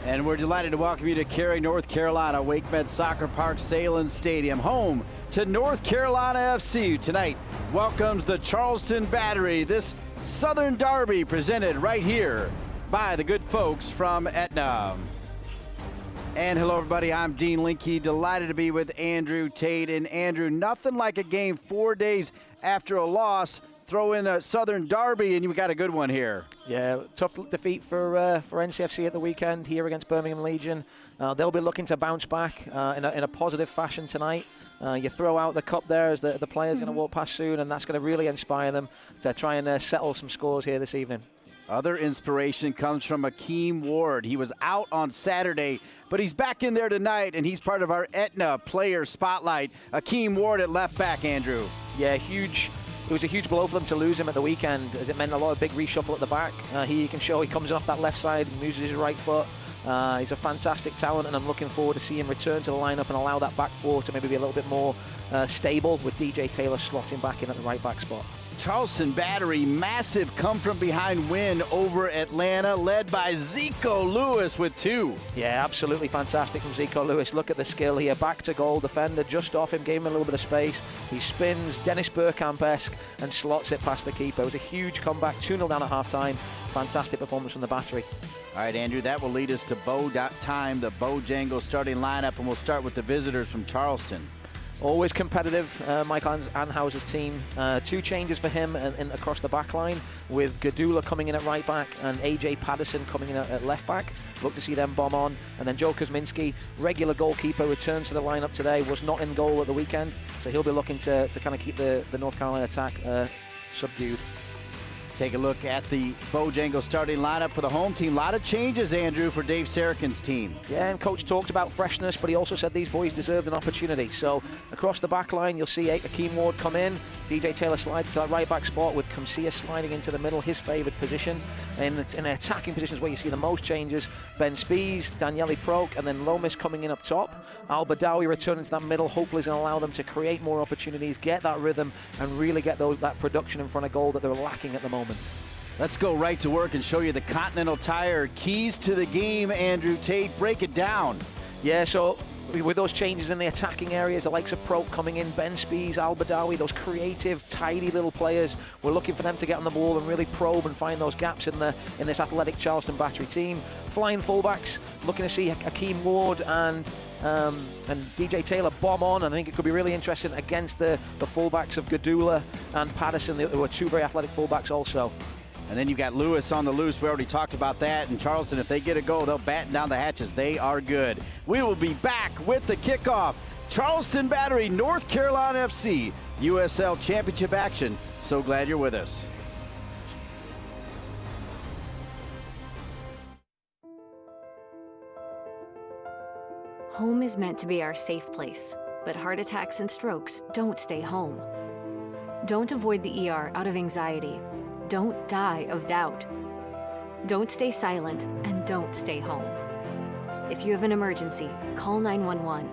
And we're delighted to welcome you to Cary, North Carolina, WakeMed Soccer Park, Salem Stadium, home to North Carolina FC. Tonight welcomes the Charleston Battery. This Southern Derby presented right here by the good folks from Aetna. And hello, everybody. I'm Dean Linke. Delighted to be with Andrew Tate. And Andrew, nothing like a game 4 days after a loss. Throw in a Southern Derby, and you got a good one here. Yeah, tough defeat for NCFC at the weekend here against Birmingham Legion. They'll be looking to bounce back in a positive fashion tonight. You throw out the cup there as the players going to walk past soon, and that's going to really inspire them to try and settle some scores here this evening. Other inspiration comes from Akeem Ward. He was out on Saturday, but he's back in there tonight, and he's part of our Aetna player spotlight. Akeem Ward at left back, Andrew. Yeah, huge. It was a huge blow for them to lose him at the weekend, as it meant a lot of big reshuffle at the back. Here you can show he comes off that left side and uses his right foot. He's a fantastic talent, and I'm looking forward to seeing him return to the lineup and allow that back four to maybe be a little bit more stable, with DJ Taylor slotting back in at the right back spot. Charleston Battery, massive come-from-behind win over Atlanta, led by Zico Lewis with 2. Yeah, absolutely fantastic from Zico Lewis. Look at the skill here. Back to goal, defender just off him, gave him a little bit of space. He spins, Dennis Bergkamp-esque, and slots it past the keeper. It was a huge comeback, 2-0 down at half-time. Fantastic performance from the Battery. All right, Andrew, that will lead us to Bow time, the Bojangles starting lineup, and we'll start with the visitors from Charleston. Always competitive, Mike Anhauser's team. 2 changes for him and across the back line, with Gadula coming in at right back and AJ Patterson coming in at left back. Look to see them bomb on. And then Joe Kuzminski, regular goalkeeper, returns to the lineup today. Was not in goal at the weekend, so he'll be looking to kind of keep the North Carolina attack subdued. Take a look at the Bojangles starting lineup for the home team. A lot of changes, Andrew, for Dave Sarakin's team. Yeah, and coach talked about freshness, but he also said these boys deserved an opportunity. So across the back line, you'll see Akeem Ward come in. DJ Taylor slides to that right back spot, with Kamsia sliding into the middle, his favoured position. And it's in attacking positions where you see the most changes. Ben Spees, Daniele Proke, and then Lomas coming in up top. Al Badawi returning to that middle, hopefully is going to allow them to create more opportunities, get that rhythm, and really get that production in front of goal that they're lacking at the moment. Let's go right to work and show you the Continental Tire keys to the game, Andrew Tate. Break it down. Yeah, so with those changes in the attacking areas, the likes of Proke coming in, Ben Spees, Al Badawi, those creative, tidy little players, we're looking for them to get on the ball and really probe and find those gaps in this athletic Charleston Battery team. Flying fullbacks, looking to see Akeem Ward and DJ Taylor bomb on, and I think it could be really interesting against the fullbacks of Gadula and Patterson, who are 2 very athletic fullbacks also. And then you've got Lewis on the loose. We already talked about that. And Charleston, if they get a goal, they'll batten down the hatches. They are good. We will be back with the kickoff. Charleston Battery, North Carolina FC, USL Championship action. So glad you're with us. Home is meant to be our safe place, but heart attacks and strokes don't stay home. Don't avoid the ER out of anxiety. Don't die of doubt. Don't stay silent, and don't stay home. If you have an emergency, call 911.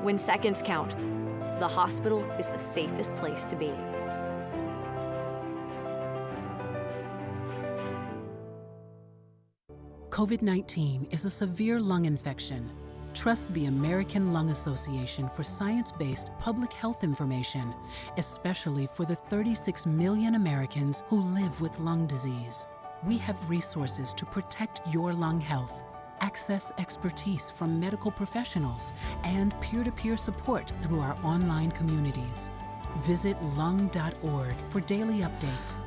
When seconds count, the hospital is the safest place to be. COVID-19 is a severe lung infection. Trust the American Lung Association for science-based public health information, especially for the 36 million Americans who live with lung disease. We have resources to protect your lung health, access expertise from medical professionals, and peer-to-peer support through our online communities. Visit lung.org for daily updates.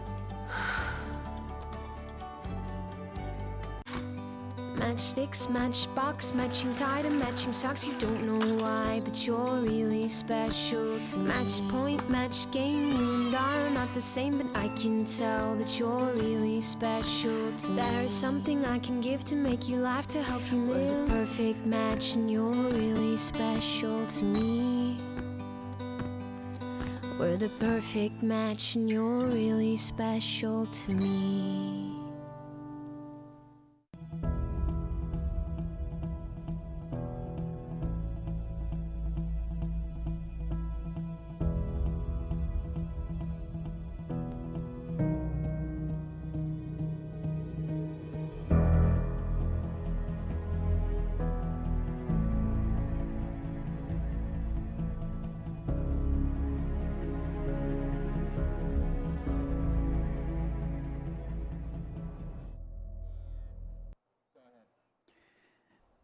Matchsticks, matchbox, matching tie to matching socks. You don't know why, but you're really special to match point, match game. You and I are not the same, but I can tell that you're really special to me. There's something I can give to make you laugh, to help you live. We're the perfect match, and you're really special to me. We're the perfect match, and you're really special to me.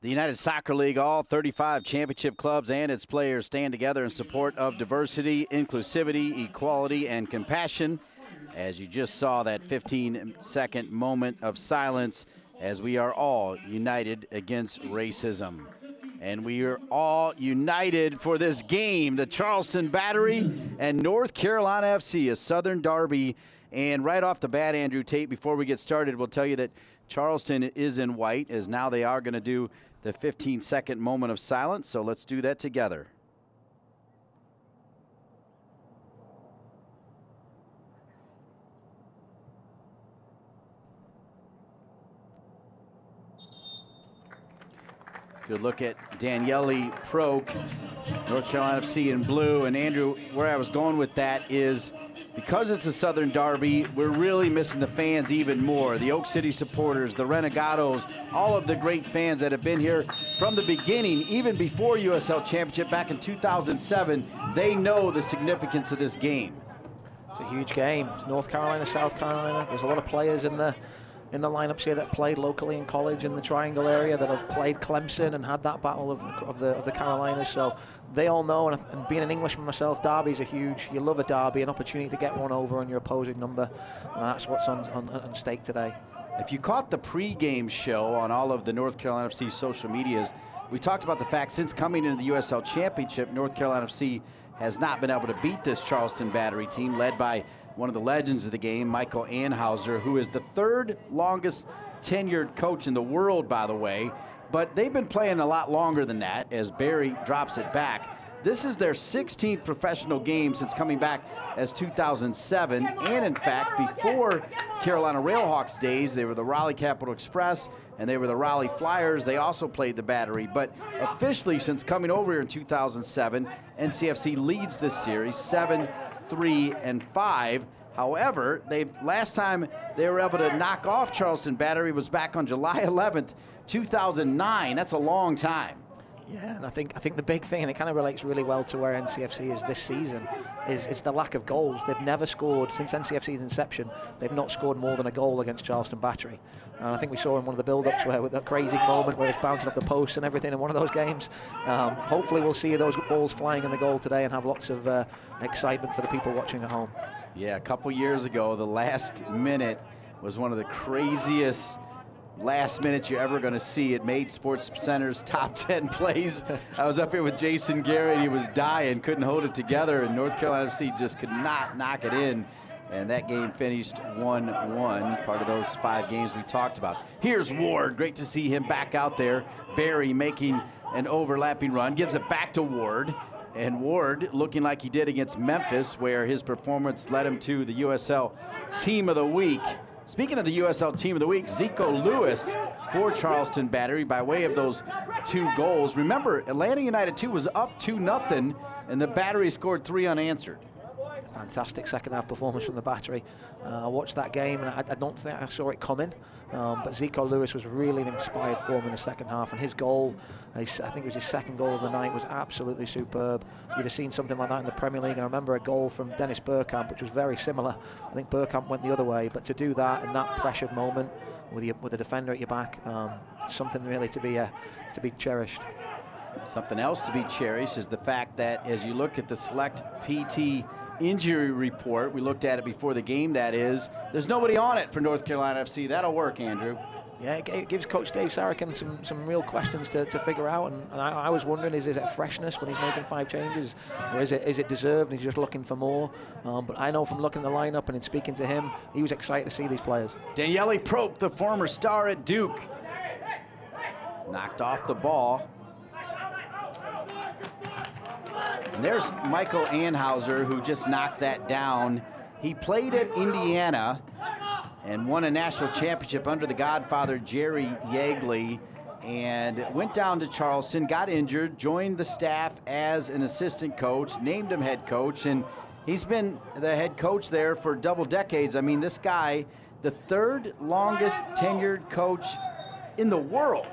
The United Soccer League, all 35 championship clubs and its players stand together in support of diversity, inclusivity, equality, and compassion. As you just saw that 15-second moment of silence as we are all united against racism. And we are all united for this game, the Charleston Battery and North Carolina FC, a Southern derby. And right off the bat, Andrew Tate, before we get started, we'll tell you that Charleston is in white, as now they are going to do the 15-second moment of silence. So let's do that together. Good look at Daniele Proke, North Carolina FC in blue. And Andrew, where I was going with that is, because it's a Southern derby, we're really missing the fans even more. The Oak City supporters, the Renegados, all of the great fans that have been here from the beginning, even before USL Championship back in 2007, they know the significance of this game. It's a huge game. North Carolina, South Carolina. There's a lot of players in the lineups here that played locally in college in the Triangle area, that have played Clemson and had that battle of the Carolinas. So they all know, and being an Englishman myself, derbies are huge. You love a derby, an opportunity to get one over on your opposing number, and that's what's on stake today. If you caught the pregame show on all of the North Carolina FC social medias, we talked about the fact since coming into the USL Championship, North Carolina FC has not been able to beat this Charleston Battery team, led by one of the legends of the game, Michael Anhauser, who is the third longest tenured coach in the world, by the way. But they've been playing a lot longer than that as Barry drops it back. This is their 16th professional game since coming back as 2007. And in fact, before Carolina Railhawks days, they were the Raleigh Capital Express and they were the Raleigh Flyers. They also played the Battery. But officially, since coming over here in 2007, NCFC leads this series 7-3-5. However, last time they were able to knock off Charleston Battery was back on July 11th, 2009. That's a long time. Yeah, and I think the big thing, and it kind of relates really well to where NCFC is this season, is the lack of goals. They've never scored, since NCFC's inception, they've not scored more than a goal against Charleston Battery. And I think we saw in one of the build-ups where, with that crazy moment where it's bouncing off the post and everything in one of those games. Hopefully we'll see those balls flying in the goal today and have lots of excitement for the people watching at home. Yeah, a couple years ago, the last minute was one of the craziest last minutes you're ever going to see. It made Sports Center's top 10 plays. I was up here with Jason Garrett. He was dying, couldn't hold it together, and North Carolina FC just could not knock it in. And that game finished 1-1, part of those 5 games we talked about. Here's Ward. Great to see him back out there. Barry making an overlapping run, gives it back to Ward. And Ward looking like he did against Memphis, where his performance led him to the USL Team of the Week. Speaking of the USL Team of the Week, Zico Lewis for Charleston Battery by way of those 2 goals. Remember, Atlanta United 2 was up 2-0, and the Battery scored 3 unanswered. Fantastic second half performance from the Battery. I watched that game and I don't think I saw it coming, but Zico Lewis was really in inspired form in the second half, and his goal, I think it was his second goal of the night, was absolutely superb. You'd have seen something like that in the Premier League, and I remember a goal from Dennis Bergkamp, which was very similar. I think Bergkamp went the other way, but to do that in that pressured moment with the defender at your back, something really to be cherished. Something else to be cherished is the fact that as you look at the Select PT injury report, we looked at it before the game, that is, there's nobody on it for North Carolina FC. That'll work, Andrew. Yeah, it gives Coach Dave Sarachan some real questions to figure out, and I was wondering, is it freshness when he's making 5 changes, or is it deserved and he's just looking for more? But I know from looking at the lineup and in speaking to him, he was excited to see these players. Daniele Prope, the former star at Duke, knocked off the ball. And there's Michael Anhauser, who just knocked that down. He played at Indiana and won a national championship under the Godfather, Jerry Yeagley, and went down to Charleston, got injured, joined the staff as an assistant coach, named him head coach, and he's been the head coach there for double decades. I mean, this guy, the 3rd longest tenured coach in the world.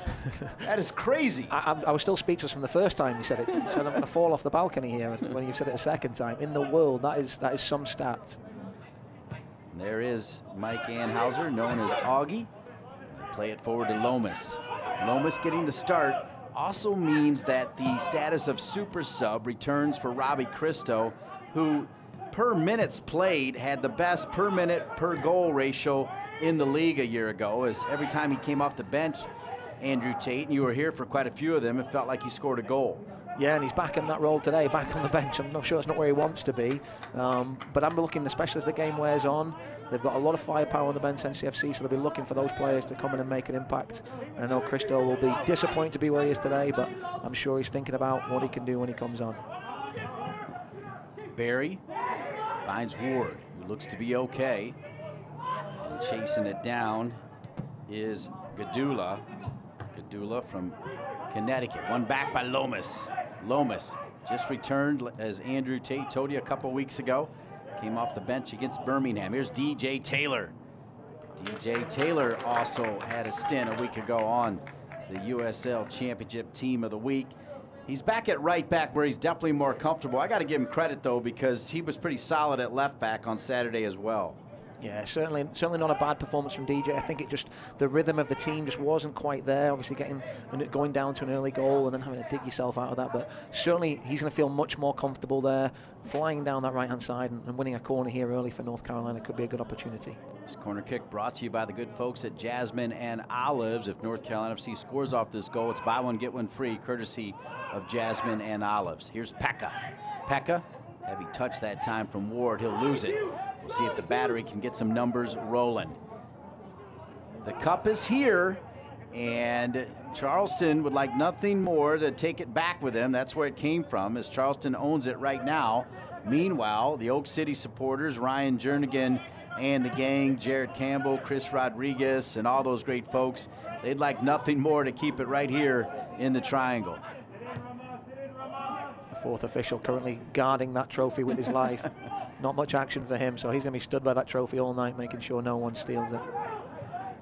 That is crazy. I was still speechless from the first time you said it. So I'm going to fall off the balcony here when you've said it a second time. In the world, that is some stat. There is Mike Anhauser, known as Augie. Play it forward to Lomas. Lomas getting the start also means that the status of super sub returns for Robbie Christo, who per minutes played had the best per minute per goal ratio in the league a year ago, as every time he came off the bench, Andrew Tate, and you were here for quite a few of them, it felt like he scored a goal. Yeah, and he's back in that role today, back on the bench. I'm not sure it's not where he wants to be, but I'm looking, especially as the game wears on, they've got a lot of firepower on the bench, NCFC, so they'll be looking for those players to come in and make an impact. And I know Christo will be disappointed to be where he is today, but I'm sure he's thinking about what he can do when he comes on. Barry finds Ward, who looks to be okay. And chasing it down is Gadula. Gadula from Connecticut. One back by Lomas. Lomas just returned, as Andrew Tate told you a couple weeks ago. Came off the bench against Birmingham. Here's DJ Taylor. DJ Taylor also had a stint a week ago on the USL Championship Team of the Week. He's back at right back where he's definitely more comfortable. I got to give him credit, though, because he was pretty solid at left back on Saturday as well. Yeah, certainly not a bad performance from DJ. I think it just, the rhythm of the team just wasn't quite there. Obviously going down to an early goal and then having to dig yourself out of that. But certainly he's going to feel much more comfortable there, flying down that right-hand side and winning a corner here early for North Carolina could be a good opportunity. This corner kick brought to you by the good folks at Jasmine and Olives. If North Carolina FC scores off this goal, it's buy one, get one free, courtesy of Jasmine and Olives. Here's Pekka. Pekka, heavy touch that time from Ward. He'll lose it. We'll see if the Battery can get some numbers rolling. The cup is here, and Charleston would like nothing more to take it back with them. That's where it came from, as Charleston owns it right now. Meanwhile, the Oak City supporters, Ryan Jernigan and the gang, Jared Campbell, Chris Rodriguez, and all those great folks, they'd like nothing more to keep it right here in the Triangle. The fourth official currently guarding that trophy with his life. Not much action for him, so he's going to be stood by that trophy all night, making sure no one steals it.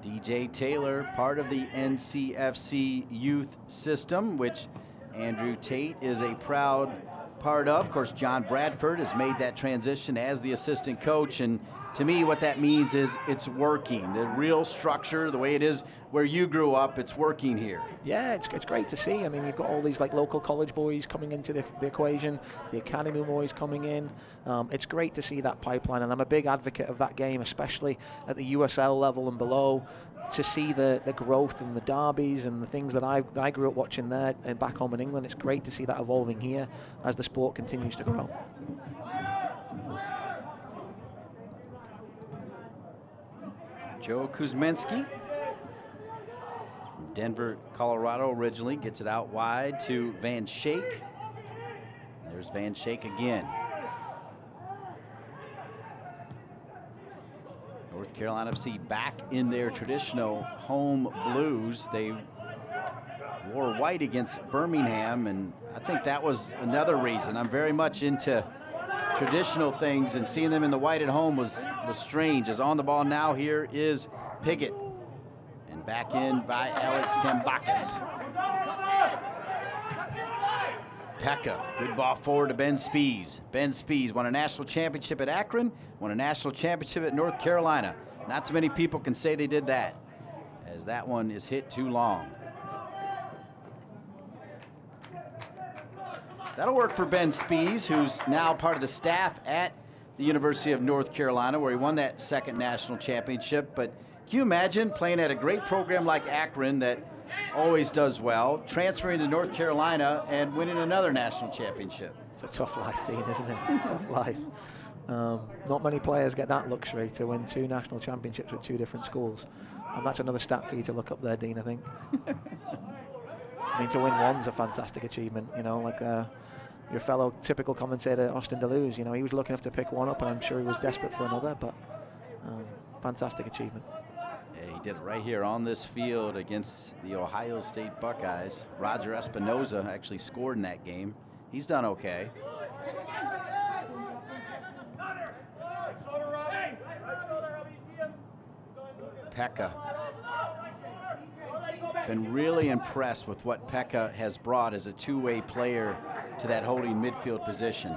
DJ Taylor, part of the NCFC youth system, which Andrew Tate is a proud part of. Of course, John Bradford has made that transition as the assistant coach, and to me what that means is it's working. The real structure, the way it is where you grew up, it's working here. Yeah, it's great to see. I mean, you've got all these like local college boys coming into the equation, the academy boys coming in. It's great to see that pipeline, and I'm a big advocate of that game, especially at the USL level and below, to see the growth and the derbies and the things that I grew up watching there and back home in England. It's great to see that evolving here as the sport continues to grow. Joe Kuzminski from Denver, Colorado originally, gets it out wide to Van Schaik. There's Van Schaik again. North Carolina FC back in their traditional home blues. They wore white against Birmingham, and I think that was another reason. I'm very much into traditional things, and seeing them in the white at home was strange. As on the ball now, here is Piggott, and back in by Alex Tambakis. Pekka, good ball forward to Ben Spees. Ben Spees won a national championship at Akron, won a national championship at North Carolina. Not too many people can say they did that, as that one is hit too long. That'll work for Ben Spees, who's now part of the staff at the University of North Carolina, where he won that second national championship. But can you imagine playing at a great program like Akron that always does well, transferring to North Carolina and winning another national championship? It's a tough life, Dean, isn't it? It's a tough life. Not many players get that luxury to win 2 national championships with 2 different schools. And that's another stat for you to look up there, Dean, I think. I mean, to win one's a fantastic achievement, you know, like your fellow typical commentator, Austin Deleuze, you know, he was lucky enough to pick one up, and I'm sure he was desperate for another, but fantastic achievement. Yeah, he did it right here on this field against the Ohio State Buckeyes. Roger Espinoza actually scored in that game. He's done okay. Pekka. Been really impressed with what Pekka has brought as a two-way player to that holding midfield position.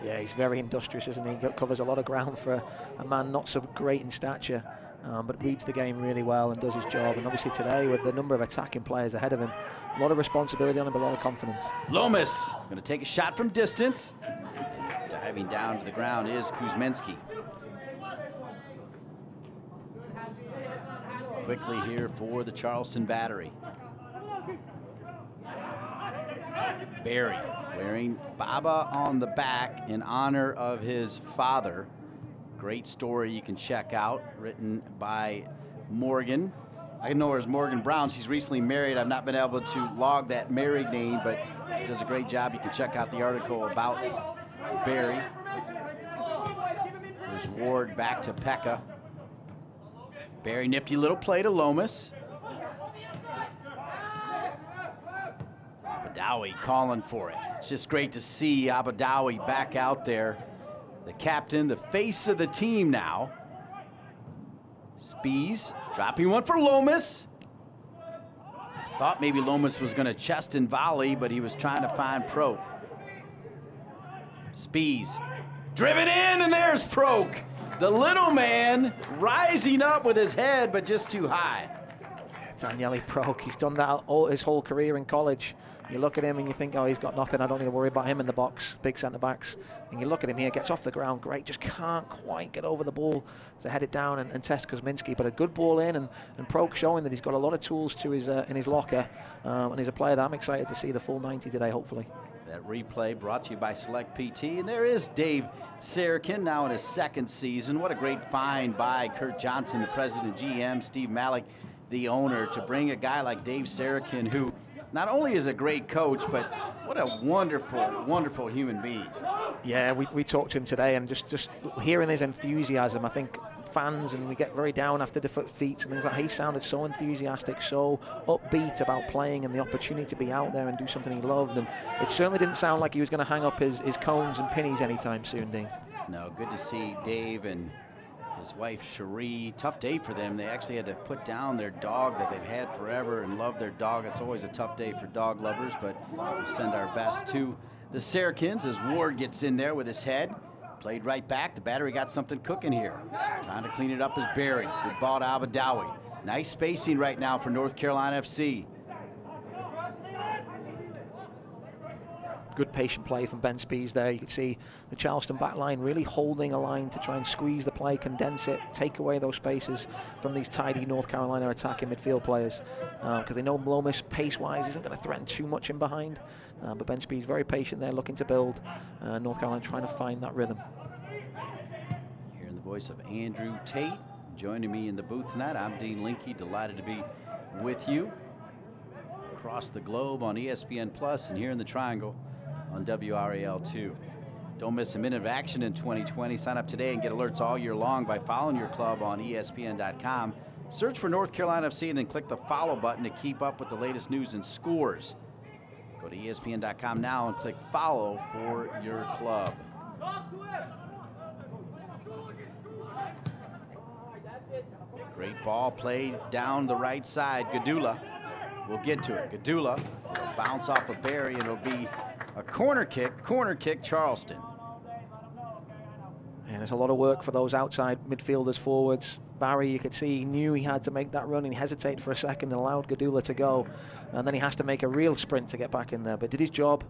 Yeah, he's very industrious, isn't he? He covers a lot of ground for a man not so great in stature. but reads the game really well and does his job. And obviously today, with the number of attacking players ahead of him, a lot of responsibility on him, but a lot of confidence. Lomas going to take a shot from distance. And diving down to the ground is Kuzminski. Quickly here for the Charleston Battery. Barry wearing Baba on the back in honor of his father. Great story you can check out, written by Morgan. I know her as Morgan Brown. She's recently married. I've not been able to log that married name, but she does a great job. You can check out the article about Barry. There's Ward back to Pekka. Barry, nifty little play to Lomas. Abadawi calling for it. It's just great to see Abadawi back out there. The captain, the face of the team now. Spees dropping one for Lomas. Thought maybe Lomas was going to chest and volley, but he was trying to find Proke. Spees driven in, and there's Proke. The little man rising up with his head, but just too high. Daniele Proke, he's done that all his whole career in college. You look at him and you think, oh, he's got nothing. I don't need to worry about him in the box, big centre backs. And you look at him here, gets off the ground, great, just can't quite get over the ball to head it down and test Kuzminski. But a good ball in, and Proke showing that he's got a lot of tools to his in his locker, and he's a player that I'm excited to see the full 90 today, hopefully. That replay brought to you by Select PT. And there is Dave Sarakin, now in his second season. What a great find by Kurt Johnson, the president GM, Steve Malik, the owner, to bring a guy like Dave Sarakin, who not only is a great coach, but what a wonderful, wonderful human being. Yeah, we talked to him today, and just hearing his enthusiasm, I think fans, and we get very down after defeats and things like that. He sounded so enthusiastic, so upbeat about playing and the opportunity to be out there and do something he loved. And it certainly didn't sound like he was going to hang up his cones and pennies anytime soon, Dean. No, good to see Dave and his wife Cherie. Tough day for them. They actually had to put down their dog that they've had forever and love their dog. It's always a tough day for dog lovers, but we send our best to the Sarakins as Ward gets in there with his head. Played right back. The Battery got something cooking here. Trying to clean it up is Barry. Good ball to Abadawi. Nice spacing right now for North Carolina FC. Good patient play from Ben Spees there. You can see the Charleston back line really holding a line to try and squeeze the play, condense it, take away those spaces from these tidy North Carolina attacking midfield players, because they know Lomas, pace-wise, isn't going to threaten too much in behind. But Ben Spees very patient there, looking to build. North Carolina trying to find that rhythm. Hearing the voice of Andrew Tate joining me in the booth tonight. I'm Dean Linke, delighted to be with you across the globe on ESPN Plus and here in the Triangle on WRAL2. Don't miss a minute of action in 2020. Sign up today and get alerts all year long by following your club on ESPN.com. Search for North Carolina FC and then click the follow button to keep up with the latest news and scores. Go to ESPN.com now and click follow for your club. Great ball played down the right side. Gadula will get to it. Gadula will bounce off of Barry, and it'll be a corner kick Charleston. And there's a lot of work for those outside midfielders, forwards. Barry, you could see, he knew he had to make that run, and he hesitated for a second and allowed Gadula to go. And then he has to make a real sprint to get back in there. But did his job,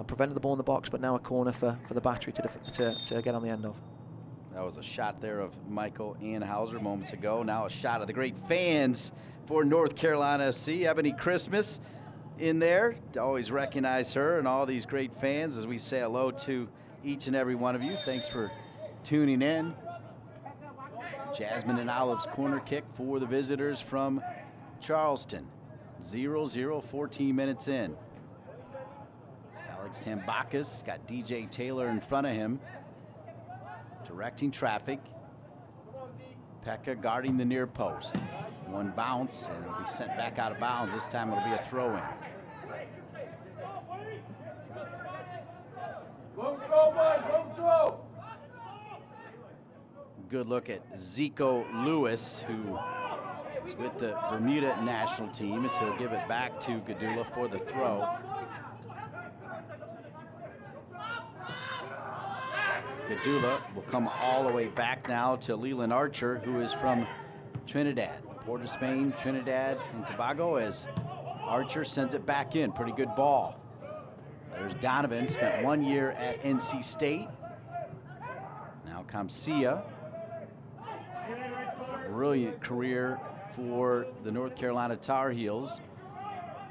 prevented the ball in the box, but now a corner for the Battery to get on the end of. That was a shot there of Michael Anhauser moments ago. Now a shot of the great fans for North Carolina FC. Ebony Christmas in there. Always recognize her and all these great fans as we say hello to each and every one of you. Thanks for tuning in. Jasmine and Olive's corner kick for the visitors from Charleston. 0-0, 14 minutes in. Alex Tambakis got DJ Taylor in front of him, directing traffic. Pekka guarding the near post. One bounce, and it'll be sent back out of bounds. This time it'll be a throw-in. Good look at Zico Lewis, who is with the Bermuda national team, as he'll give it back to Gadula for the throw. Gadula will come all the way back now to Leland Archer, who is from Trinidad. Port of Spain, Trinidad and Tobago, as Archer sends it back in. Pretty good ball. There's Donovan, spent 1 year at NC State. Now Kamsia. Brilliant career for the North Carolina Tar Heels.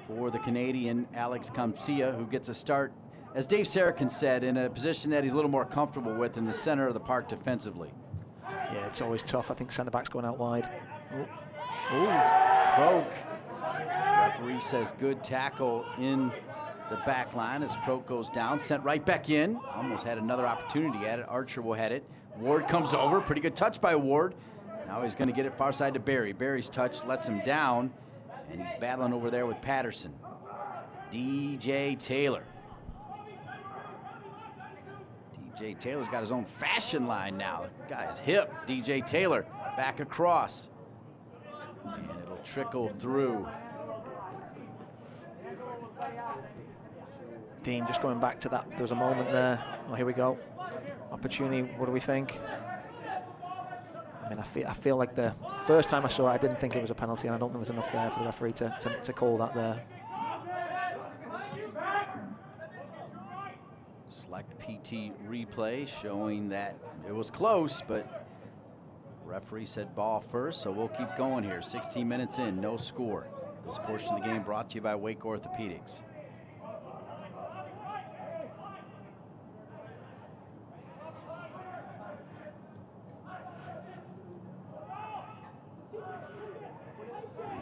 For the Canadian Alex Kamsia, who gets a start, as Dave Sarakin said, in a position that he's a little more comfortable with in the center of the park defensively. Yeah, it's always tough. I think centre back's going out wide. Proke. Referee says good tackle in the back line as Proke goes down, sent right back in. Almost had another opportunity at it. Archer will head it. Ward comes over. Pretty good touch by Ward. Now he's going to get it far side to Barry. Barry's touch lets him down, and he's battling over there with Patterson. DJ Taylor. DJ Taylor's got his own fashion line now. The guy is hip. DJ Taylor back across. And it'll trickle through. Dean, just going back to that, there was a moment there. Oh, here we go. Opportunity, what do we think? I mean, I feel like the first time I saw it, I didn't think it was a penalty, and I don't think there's enough there for the referee to call that there. Select PT replay showing that it was close, but referee said ball first, so we'll keep going here. 16 minutes in, no score. This portion of the game brought to you by Wake Orthopedics.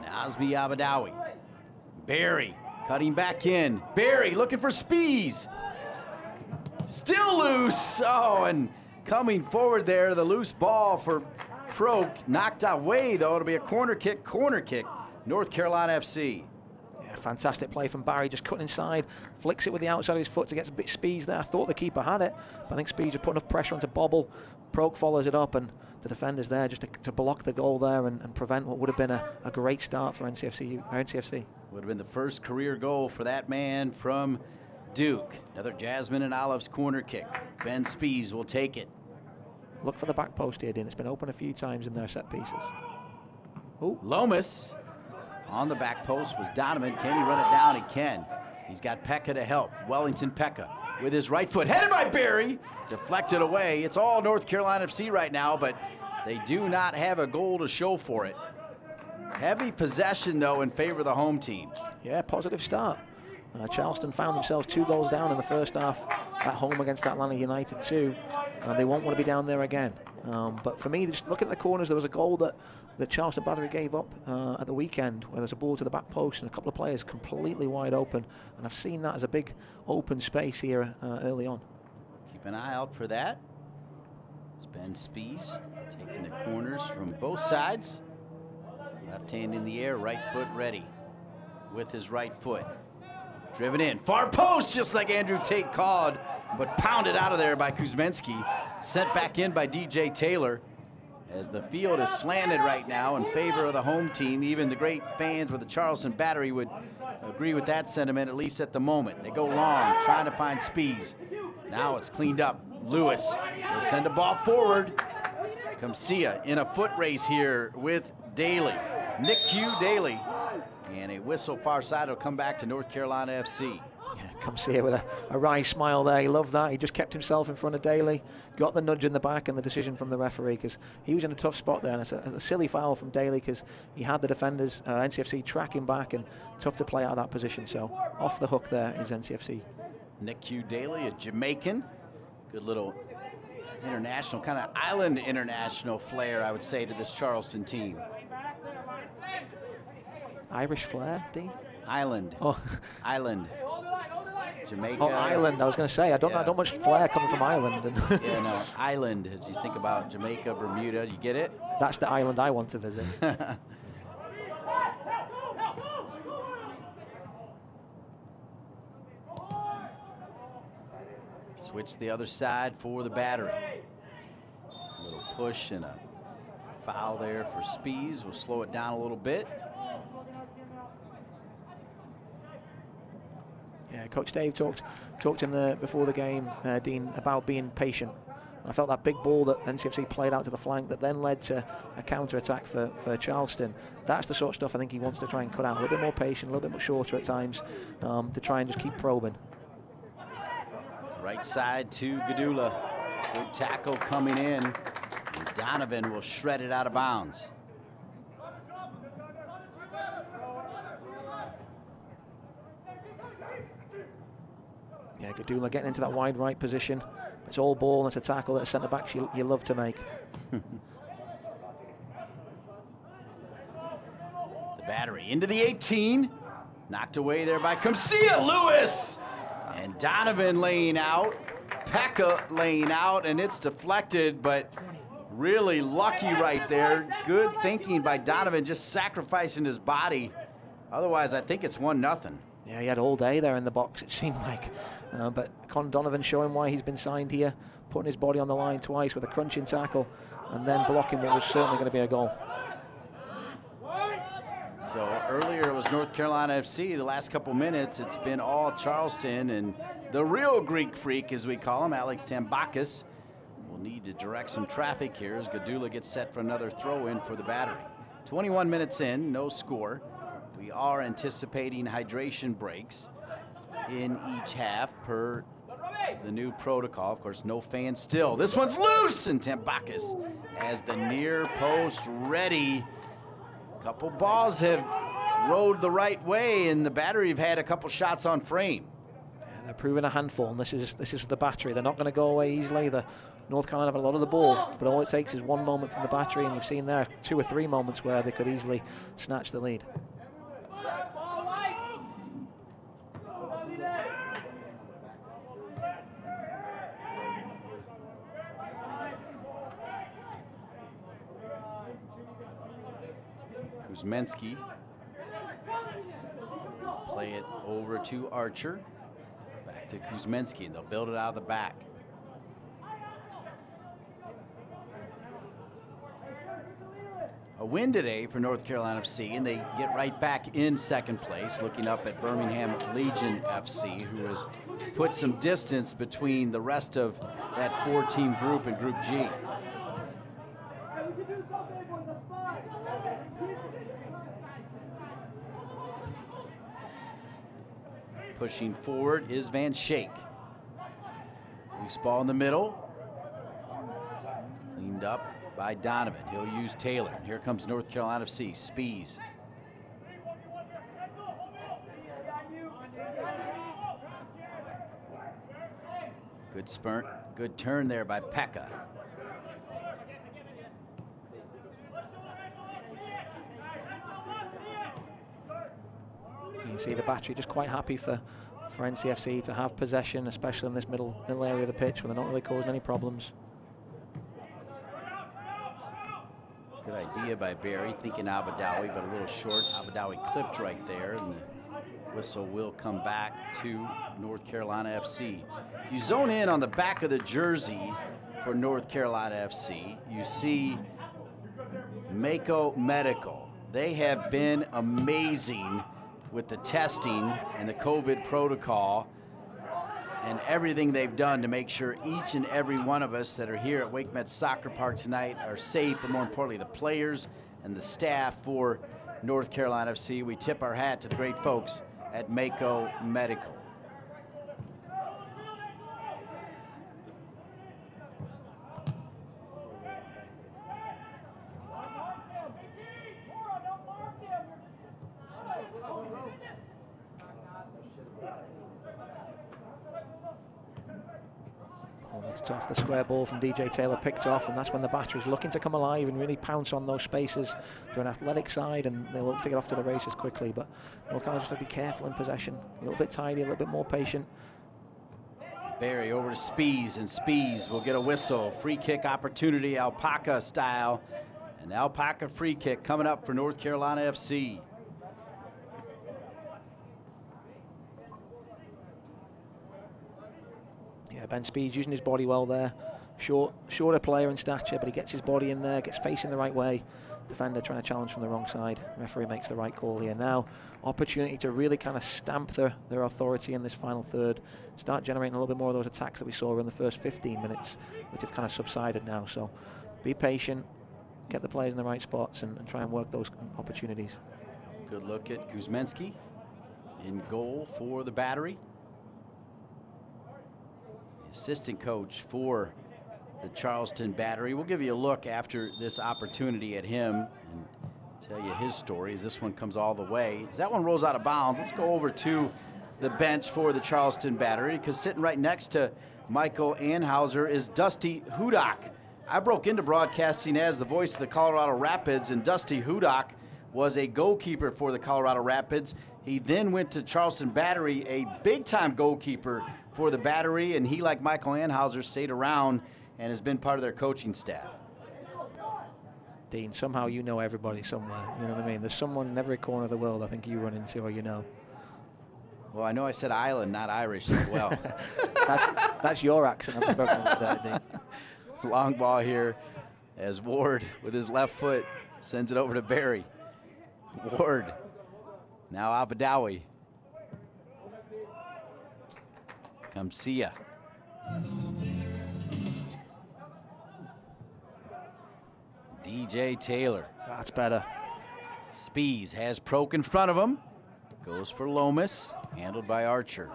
Nazmi Abadawi. Barry cutting back in. Barry looking for Spees. Still loose. Oh, and coming forward there, the loose ball for Proke. Knocked away, though. It'll be a corner kick, North Carolina FC. Yeah, fantastic play from Barry, just cutting inside, flicks it with the outside of his foot to get a bit Spees there. I thought the keeper had it, but I think Spees had put enough pressure onto Bobble. Proke follows it up, and the defender's there just to block the goal there and prevent what would have been a great start for NCFC. Would have been the first career goal for that man from Duke. Another Jasmine and Olive's corner kick. Ben Spees will take it. Look for the back post here, Dean. It's been open a few times in their set pieces. Oh, Lomas on the back post was Donovan. Can he run it down? He can. He's got Pekka to help. Wellington Pekka with his right foot. Headed by Barry. Deflected away. It's all North Carolina FC right now, but they do not have a goal to show for it. Heavy possession, though, in favor of the home team. Yeah, positive start. Charleston found themselves 2 goals down in the first half at home against Atlanta United 2. They won't want to be down there again. But for me, just looking at the corners, there was a goal that Charleston Battery gave up at the weekend, where there's a ball to the back post and a couple of players completely wide open. And I've seen that as a big open space here early on. Keep an eye out for that. It's Ben Spees taking the corners from both sides. Left hand in the air, right foot ready with his right foot. Driven in, far post, just like Andrew Tate called, but pounded out of there by Kuzminski. Sent back in by DJ Taylor, as the field is slanted right now in favor of the home team. Even the great fans with the Charleston Battery would agree with that sentiment, at least at the moment. They go long, trying to find Spees. Now it's cleaned up. Lewis will send a ball forward. Kamsia in a foot race here with Daly. Nick Q. Daly. And a whistle far side will come back to North Carolina FC. Yeah, comes here with a wry smile there. He loved that. He just kept himself in front of Daly, got the nudge in the back and the decision from the referee, because he was in a tough spot there. And it's a silly foul from Daly, because he had the defenders, NCFC, tracking back, and tough to play out of that position. So off the hook there is NCFC. Nick Q. Daly, a Jamaican. Good little international, kind of island international flair, I would say, to this Charleston team. Irish flair, Dean? Island. Oh. Island. Jamaica. Oh, Ireland. I was going to say, I don't much flair coming from Ireland. Yeah, no, island. As you think about Jamaica, Bermuda, you get it? That's the island I want to visit. Switch the other side for the Battery. A little push and a foul there for Spees. We'll slow it down a little bit. Yeah, Coach Dave talked in before the game, Dean, about being patient. I felt that big ball that NCFC played out to the flank that then led to a counter-attack for Charleston. That's the sort of stuff I think he wants to try and cut out. A little bit more patient, a little bit more shorter at times, to try and just keep probing. Right side to Gadula. Good tackle coming in. And Donovan will shred it out of bounds. Yeah, Gadula getting into that wide right position. It's all ball, and it's a tackle that a centre-back you love to make. The Battery into the 18. Knocked away there by Comcia Lewis. And Donovan laying out. Pekka laying out, and it's deflected, but really lucky right there. Good thinking by Donovan, just sacrificing his body. Otherwise, I think it's 1-0. Yeah, he had all day there in the box, it seemed like. But Con Donovan showing why he's been signed here, putting his body on the line twice with a crunching tackle, and then blocking what was certainly going to be a goal. So earlier it was North Carolina FC. The last couple minutes, it's been all Charleston, and the real Greek freak, as we call him, Alex Tambakis, will need to direct some traffic here as Gadula gets set for another throw-in for the Battery. 21 minutes in, no score. We are anticipating hydration breaks in each half per the new protocol. Of course, no fans still. This one's loose, and Tambakis as the near post ready. Couple balls have rode the right way, and the Battery have had a couple shots on frame. Yeah, they're proving a handful, and this is for the Battery. They're not going to go away easily. The North Carolina have a lot of the ball, but all it takes is one moment from the Battery, and you've seen there 2 or 3 moments where they could easily snatch the lead. Kuzmensky play it over to Archer. Back to Kuzmensky, and they'll build it out of the back. A win today for North Carolina FC, and they get right back in second place, looking up at Birmingham Legion FC, who has put some distance between the rest of that 4-team group in Group G. Pushing forward is Van Schaik. Loose ball in the middle. Cleaned up by Donovan. He'll use Taylor. Here comes North Carolina FC. Spees. Good sprint. Good turn there by Pekka. You see the Battery just quite happy for NCFC to have possession, especially in this middle area of the pitch where they're not really causing any problems. Good idea by Barry, thinking Abadawi, but a little short. Abadawi clipped right there, and the whistle will come back to North Carolina FC. If you zone in on the back of the jersey for North Carolina FC, you see Mako Medical. They have been amazing with the testing and the COVID protocol and everything they've done to make sure each and every one of us that are here at WakeMed Soccer Park tonight are safe, but more importantly, the players and the staff for North Carolina FC. We tip our hat to the great folks at Mako Medical. It's off the square ball from DJ Taylor, picked off, and that's when the Battery's looking to come alive and really pounce on those spaces. They're an athletic side, and they'll look to get off to the races quickly, but North Carolina just have to be careful in possession. A little bit tidy, a little bit more patient. Barry over to Spees, and Spees will get a whistle. Free kick opportunity, Alpaca style. An Alpaca free kick coming up for North Carolina FC. Yeah, Ben Spees using his body well there, shorter player in stature, but he gets his body in there, gets facing the right way. Defender trying to challenge from the wrong side. Referee makes the right call here. Now, opportunity to really kind of stamp their authority in this final third. Start generating a little bit more of those attacks that we saw in the first 15 minutes, which have kind of subsided now. So be patient, get the players in the right spots, and try and work those opportunities. Good look at Kuzminski in goal for the Battery. The assistant coach for the Charleston Battery. We'll give you a look after this opportunity at him and tell you his story as this one comes all the way. As that one rolls out of bounds, let's go over to the bench for the Charleston Battery, because sitting right next to Michael Anhauser is Dusty Hudak. I broke into broadcasting as the voice of the Colorado Rapids, and Dusty Hudak was a goalkeeper for the Colorado Rapids. He then went to Charleston Battery, a big-time goalkeeper for the Battery, and he, like Michael Anhauser, stayed around and has been part of their coaching staff. Dean, somehow you know everybody somewhere. You know what I mean? There's someone in every corner of the world I think you run into or you know. Well, I know I said island, not Irish as well. that's your accent. I'm struggling with that, Dean. Long ball here as Ward with his left foot sends it over to Barry. Ward, now Abadawi. Kamsia. DJ Taylor. That's better. Spees has Proke in front of him. Goes for Lomas, handled by Archer.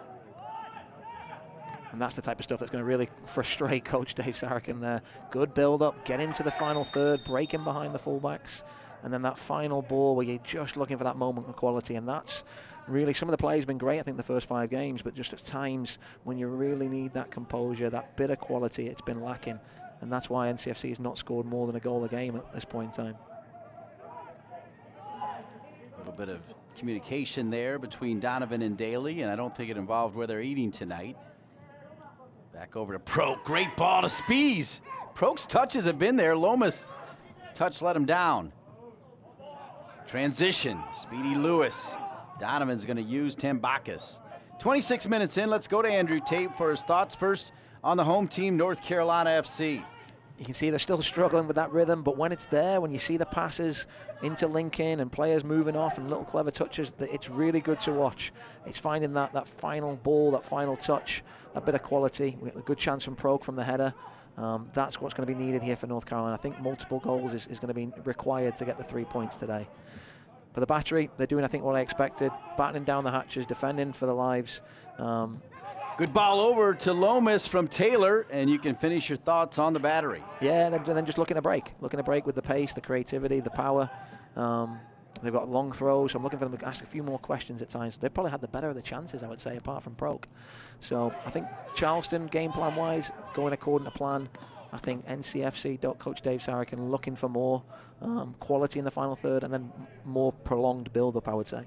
And that's the type of stuff that's going to really frustrate Coach Dave Sarachan there. Good build-up, get into the final third, breaking behind the fullbacks, and then that final ball where you're just looking for that moment of quality, and that's really, some of the plays have been great, I think, the first 5 games, but just at times when you really need that composure, that bit of quality, it's been lacking. And that's why NCFC has not scored more than a goal a game at this point in time. A little bit of communication there between Donovan and Daly, and I don't think it involved where they're eating tonight. Back over to Proke. Great ball to Spees. Proke's touches have been there. Lomas' touch let him down. Transition. Speedy Lewis. Donovan's going to use Tim Bacchus. 26 minutes in. Let's go to Andrew Tate for his thoughts. First on the home team, North Carolina FC. You can see they're still struggling with that rhythm, but when it's there, when you see the passes interlinking and players moving off and little clever touches, it's really good to watch. It's finding that final ball, that final touch, a bit of quality. We have a good chance from Proke from the header. That's what's going to be needed here for North Carolina. I think multiple goals is going to be required to get the 3 points today. For the Battery, they're doing, I think, what I expected, battening down the hatches, defending for their lives. Good ball over to Lomas from Taylor, and you can finish your thoughts on the Battery. Yeah, then just looking to break with the pace, the creativity, the power. They've got long throws. I'm looking for them to ask a few more questions at times. They've probably had the better of the chances, I would say, apart from Proke. So I think Charleston, game plan-wise, going according to plan. I think NCFC, Coach Dave Sarachan, looking for more quality in the final third and then more prolonged build-up, I would say.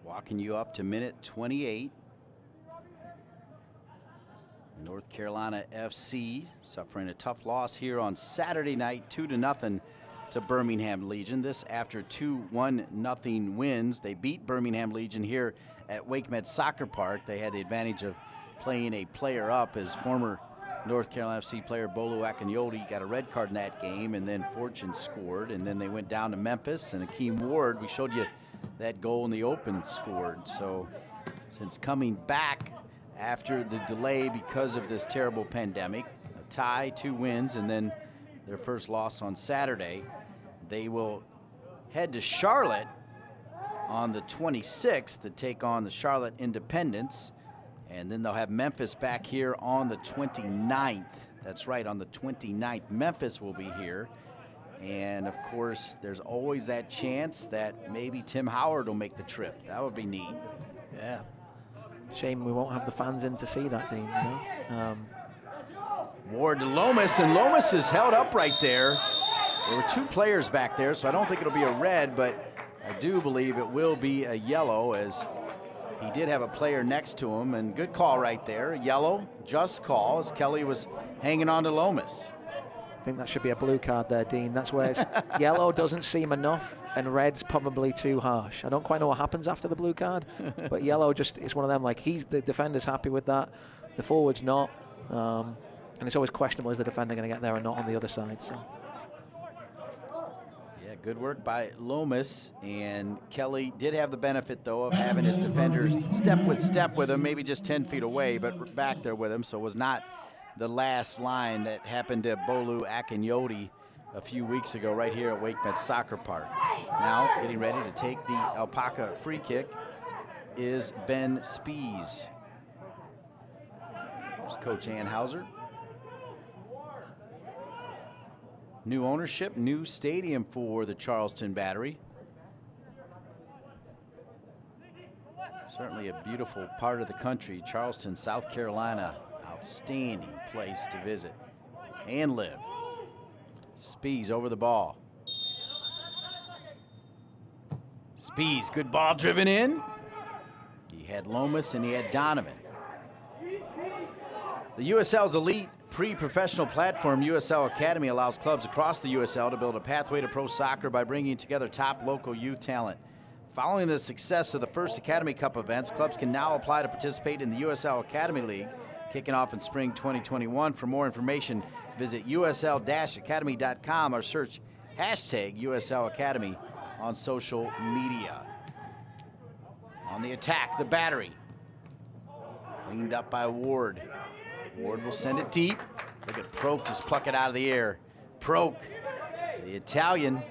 Walking you up to minute 28. North Carolina FC suffering a tough loss here on Saturday night, 2-0 to Birmingham Legion. This after 2-1 wins. They beat Birmingham Legion here at Wake Med Soccer Park. They had the advantage of playing a player up, as former North Carolina FC player Bolu Akanyodi got a red card in that game, and then Fortune scored, and then they went down to Memphis, and Akeem Ward, we showed you that goal in the open, scored. So since coming back after the delay because of this terrible pandemic, a tie, 2 wins, and then their first loss on Saturday, they will head to Charlotte on the 26th to take on the Charlotte Independents. And then they'll have Memphis back here on the 29th. That's right, on the 29th. Memphis will be here. And, of course, there's always that chance that maybe Tim Howard will make the trip. That would be neat. Yeah. Shame we won't have the fans in to see that, Dean. You know? Ward to Lomas, and Lomas is held up right there. There were 2 players back there, so I don't think it'll be a red, but I do believe it will be a yellow, as he did have a player next to him, and good call right there. Yellow, just call, as Kelly was hanging on to Lomas. I think that should be a blue card there, Dean. That's where yellow doesn't seem enough and red's probably too harsh. I don't quite know what happens after the blue card, but yellow just is one of them, like, the defender's happy with that. the forward's not. And it's always questionable, is the defender going to get there or not on the other side. So. Yeah, good work by Lomas, and Kelly did have the benefit, though, of having his defenders step with him, maybe just 10 feet away, but back there with him, so it was not the last line that happened to Bolu Akinyoti a few weeks ago right here at WakeMed Soccer Park. Now, getting ready to take the Alpaca free kick is Ben Spees. There's Coach Anhauser. New ownership, new stadium for the Charleston Battery. Certainly a beautiful part of the country, Charleston, South Carolina. Outstanding place to visit and live. Spees over the ball. Spees, good ball driven in. He had Lomas and he had Donovan. The USL's elite pre-professional platform, USL Academy, allows clubs across the USL to build a pathway to pro soccer by bringing together top local youth talent. Following the success of the first Academy Cup events, clubs can now apply to participate in the USL Academy League, kicking off in spring 2021. For more information, visit usl-academy.com or search hashtag USL Academy on social media. On the attack, the Battery. Cleaned up by Ward. Ward will send it deep. Look at Proke just pluck it out of the air. Proke, the Italian.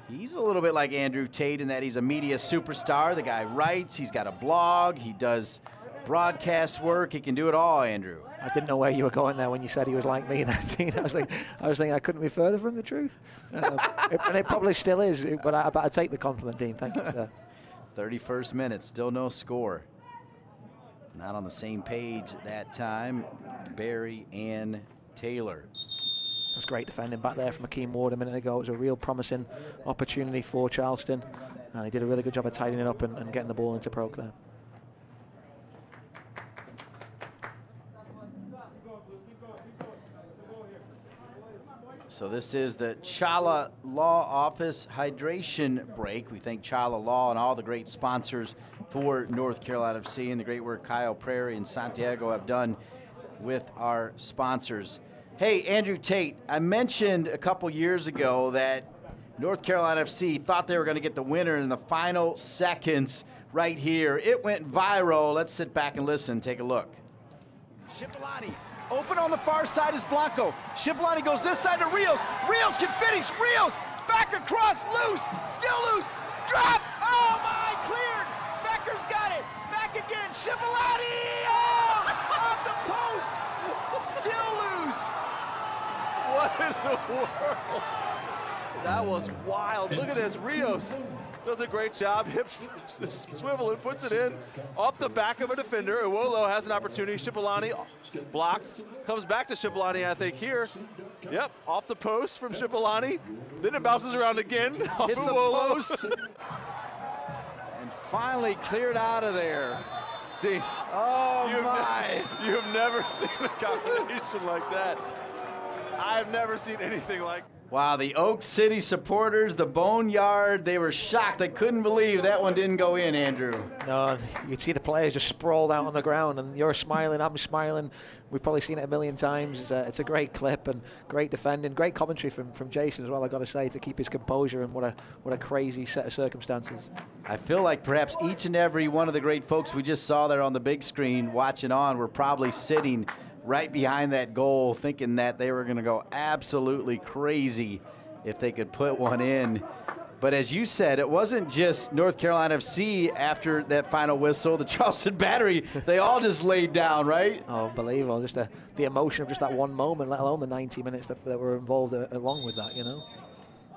He's a little bit like Andrew Tate in that he's a media superstar. The guy writes, he's got a blog, he does broadcast work, he can do it all, Andrew. I didn't know where you were going there when you said he was like me in that team. I was thinking I couldn't be further from the truth. And it probably still is, but I take the compliment, Dean. Thank you, sir. 31st minute, still no score. Not on the same page that time, Barry and Taylor. That's great defending back there from Akeem Ward a minute ago. It was a real promising opportunity for Charleston, and he did a really good job of tidying it up and getting the ball into Proke there. So this is the Chala Law Office hydration break. We thank Chala Law and all the great sponsors for North Carolina FC and the great work Kyle Prairie and Santiago have done with our sponsors. Hey, Andrew Tate, I mentioned a couple years ago that North Carolina FC thought they were going to get the winner in the final seconds right here. It went viral. Let's sit back and listen. Take a look. Cipollani. Open on the far side is Blanco. Cipollani goes this side to Rios. Rios can finish. Rios back across, loose, still loose. Drop. Oh my, cleared. Becker's got it. Back again. Cipollani. Oh, off the post. Still loose. What in the world? That was wild. Look at this. Rios does a great job. Hip swivel and puts it in off the back of a defender. Iwolo has an opportunity. Cipollani blocked. Comes back to Cipollani, I think, here. Yep, off the post from Cipollani. Then it bounces around again. Hits the post. And finally cleared out of there. Oh, my. You have never seen a combination like that. I have never seen anything like that. Wow, the Oak City supporters, the Boneyard, they were shocked. They couldn't believe that one didn't go in, Andrew. No, you could see the players just sprawled out on the ground, and you're smiling, I'm smiling. We've probably seen it a million times. It's a great clip and great defending, great commentary from Jason as well, I've got to say, to keep his composure, and what a crazy set of circumstances. I feel like perhaps each and every one of the great folks we just saw there on the big screen watching on were probably sitting right behind that goal thinking that they were going to go absolutely crazy if they could put one in. But as you said, it wasn't just North Carolina FC after that final whistle. The Charleston Battery, they all just laid down, right? Oh, unbelievable. Just the emotion of just that one moment, let alone the 90 minutes that were involved along with that, you know.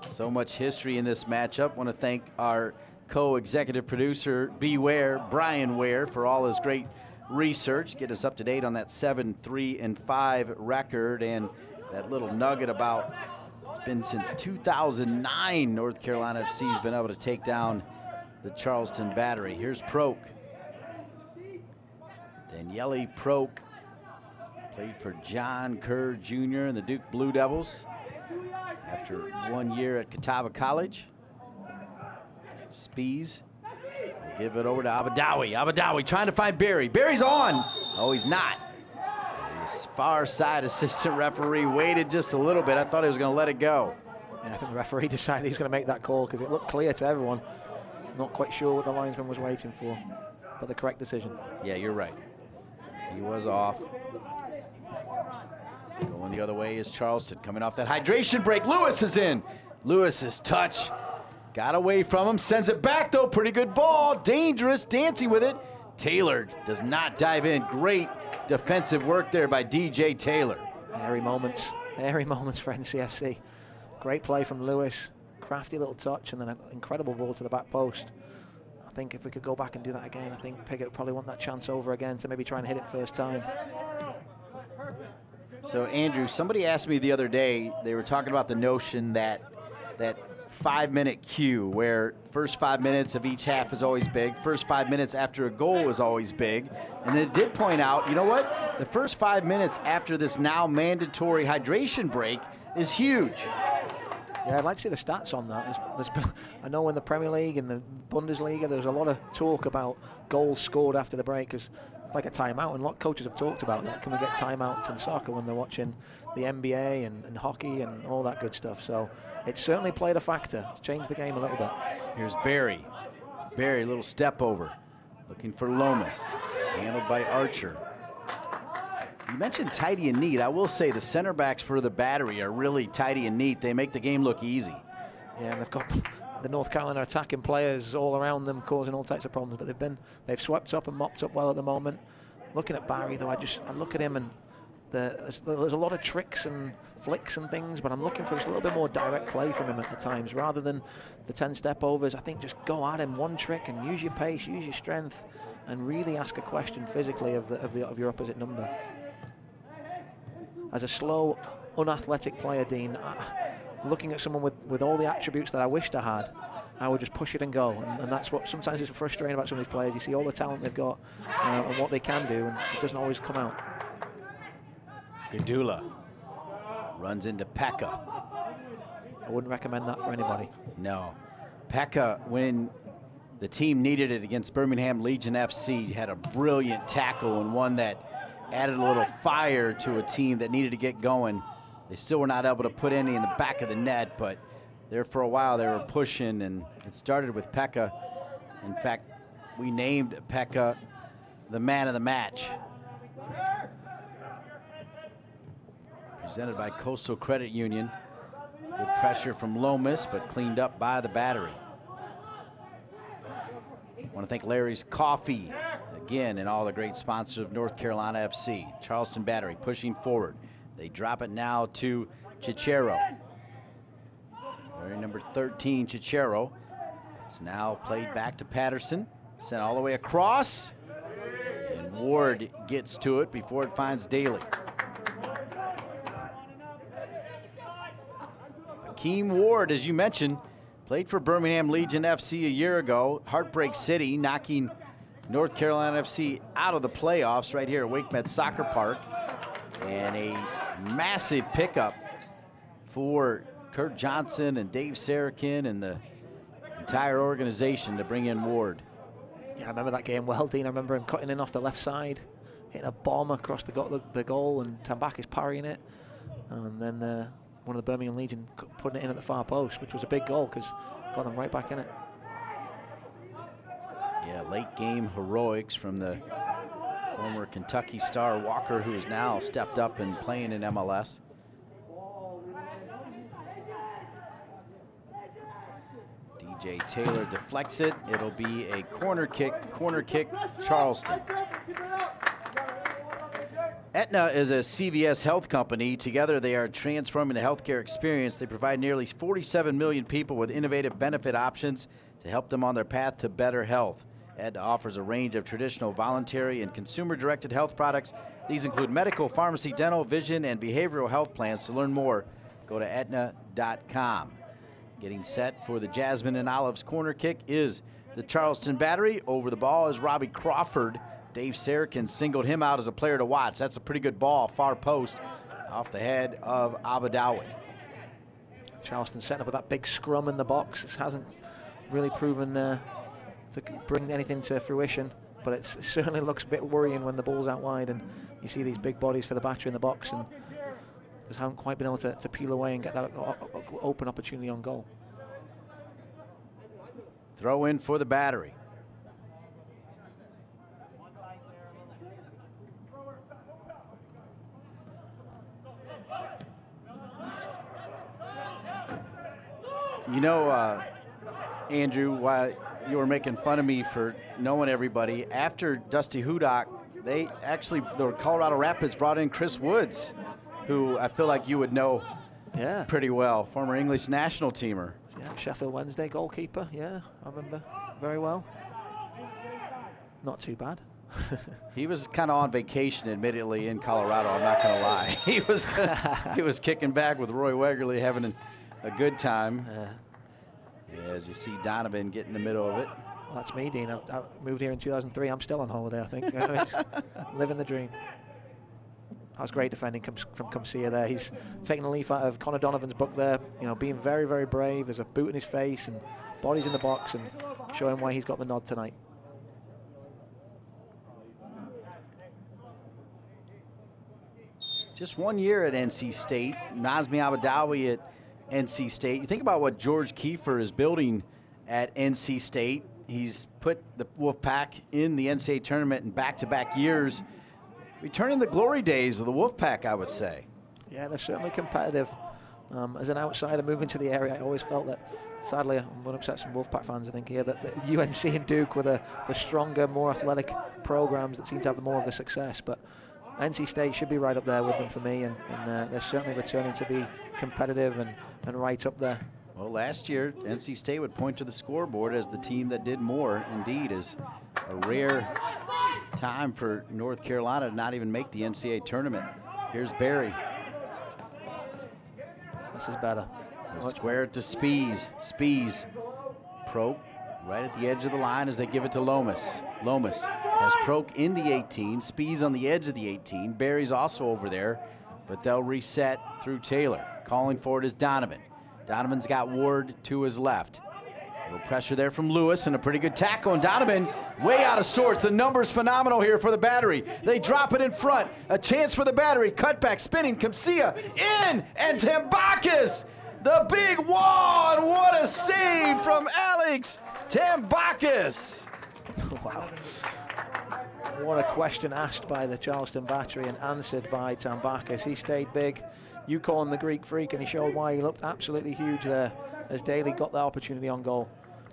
So much history in this matchup. Want to thank our co-executive producer, Brian Ware, for all his great research, get us up to date on that 7-3-5 record, and that little nugget about it's been since 2009 North Carolina FC's been able to take down the Charleston Battery. Here's Proke. Daniele Proke played for John Kerr Jr. and the Duke Blue Devils after 1 year at Catawba College. Spees give it over to Abadawi. Abadawi trying to find Barry. Barry's on. Oh, he's not. The far side assistant referee waited just a little bit. I thought he was going to let it go. Yeah, I think the referee decided he's going to make that call because it looked clear to everyone. Not quite sure what the linesman was waiting for, but the correct decision. Yeah, you're right. He was off. Going the other way is Charleston, coming off that hydration break. Lewis is in. Lewis's touch got away from him, sends it back though. Pretty good ball, dangerous, dancing with it. Taylor does not dive in. Great defensive work there by DJ Taylor. Airy moments for NCFC. Great play from Lewis, crafty little touch, and then an incredible ball to the back post. I think if we could go back and do that again, I think Piggott would probably want that chance over again to maybe try and hit it first time. So Andrew, somebody asked me the other day, they were talking about the notion that 5-minute cue, where first 5 minutes of each half is always big, first 5 minutes after a goal is always big, and it did point out, you know what, the first 5 minutes after this now mandatory hydration break is huge. Yeah, I'd like to see the stats on that. There's been, I know in the Premier League and the Bundesliga, there's a lot of talk about goals scored after the break, because it's like a timeout, and a lot of coaches have talked about that. Can we get timeouts in soccer when they're watching the NBA and hockey and all that good stuff? So it's certainly played a factor. It's changed the game a little bit. Here's Barry. Barry, little step over. Looking for Lomas. Handled by Archer. You mentioned tidy and neat. I will say the center backs for the Battery are really tidy and neat. They make the game look easy. Yeah, and they've got the North Carolina attacking players all around them causing all types of problems, but they've swept up and mopped up well at the moment. Looking at Barry though, I look at him and there's a lot of tricks and flicks and things, but I'm looking for just a little bit more direct play from him at the times rather than the 10 step overs. I think just go at him one trick and use your pace, use your strength, and really ask a question physically of your opposite number. As a slow, unathletic player, Dean, looking at someone with all the attributes that I wished I had, I would just push it and go. And that's what sometimes is frustrating about some of these players. You see all the talent they've got and what they can do, and it doesn't always come out. Gadula runs into Pekka. I wouldn't recommend that for anybody. No. Pekka, when the team needed it against Birmingham Legion FC, had a brilliant tackle and one that added a little fire to a team that needed to get going. They still were not able to put any in the back of the net, but there for a while they were pushing, and it started with Pekka. In fact, we named Pekka the man of the match. Presented by Coastal Credit Union. Good pressure from Lomas, but cleaned up by the Battery. I want to thank Larry's Coffee again and all the great sponsors of North Carolina FC. Charleston Battery pushing forward. They drop it now to Cicero. Very number 13, Cicero. It's now played back to Patterson. Sent all the way across. And Ward gets to it before it finds Daly. Hakeem Ward, as you mentioned, played for Birmingham Legion FC a year ago. Heartbreak City, knocking North Carolina FC out of the playoffs right here at WakeMed Soccer Park. And a massive pickup for Kurt Johnson and Dave Sarakin and the entire organization to bring in Ward. Yeah, I remember that game well, Dean. I remember him cutting in off the left side, hitting a bomb across the goal, and Tambakis parrying it. And then one of the Birmingham Legion putting it in at the far post, which was a big goal because got them right back in it. Yeah, late game heroics from the former Kentucky star Walker, who is now stepped up and playing in MLS. DJ Taylor deflects it. It'll be a corner kick, Charleston. Aetna is a CVS health company. Together they are transforming the healthcare experience. They provide nearly 47 million people with innovative benefit options to help them on their path to better health. Aetna offers a range of traditional, voluntary, and consumer-directed health products. These include medical, pharmacy, dental, vision, and behavioral health plans. To learn more, go to Aetna.com. Getting set for the Jasmine and Olives corner kick is the Charleston Battery. Over the ball is Robbie Crawford. Dave Sarakin singled him out as a player to watch. That's a pretty good ball, far post, off the head of Abadawi. Charleston setting up with that big scrum in the box. This hasn't really proven to bring anything to fruition. but it certainly looks a bit worrying when the ball's out wide and you see these big bodies for the Battery in the box and just haven't quite been able to peel away and get that open opportunity on goal. Throw in for the Battery. You know, Andrew, while you were making fun of me for knowing everybody, after Dusty Hudock, the Colorado Rapids brought in Chris Woods, who I feel like you would know pretty well, former English national teamer. Yeah, Sheffield Wednesday goalkeeper, yeah, I remember very well. Not too bad. He was kind of on vacation, admittedly, in Colorado, I'm not going to lie. He was kicking back with Roy Wegerle, having a good time. As you see Donovan get in the middle of it. Well, that's me, Dean. I moved here in 2003. I'm still on holiday, I think. Living the dream. That was great defending from Comcia there. He's taking a leaf out of Connor Donovan's book there. You know, being very, very brave. There's a boot in his face and bodies in the box and showing why he's got the nod tonight. Just 1 year at NC State. Nazmi Abadawi at NC State. You think about what George Kiefer is building at NC State. He's put the Wolfpack in the NCAA tournament in back-to-back years, returning the glory days of the Wolfpack, I would say. Yeah, they're certainly competitive. As an outsider moving to the area, I always felt that, sadly, I'm going to upset some Wolfpack fans, I think, here, that the UNC and Duke were the stronger, more athletic programs that seem to have more of the success. But NC State should be right up there with them for me, and they're certainly returning to be competitive and right up there. Well, last year, NC State would point to the scoreboard as the team that did more. Indeed, is a rare time for North Carolina to not even make the NCAA tournament. Here's Barry. This is better. Square it to Spees. Spees, Proke right at the edge of the line as they give it to Lomas. Lomas has Proke in the 18, Spees on the edge of the 18. Barry's also over there, but they'll reset through Taylor. Calling for it is Donovan. Donovan's got Ward to his left. A little pressure there from Lewis and a pretty good tackle, and Donovan way out of sorts. The number's phenomenal here for the Battery. They drop it in front. A chance for the Battery. Cutback, spinning, Comcia in, and Tambakis, the big one. What a save from Alex Tambakis. Wow. What a question asked by the Charleston Battery and answered by Tambakis. He stayed big. You call him the Greek freak, and he showed why he looked absolutely huge there as Daly got the opportunity on goal.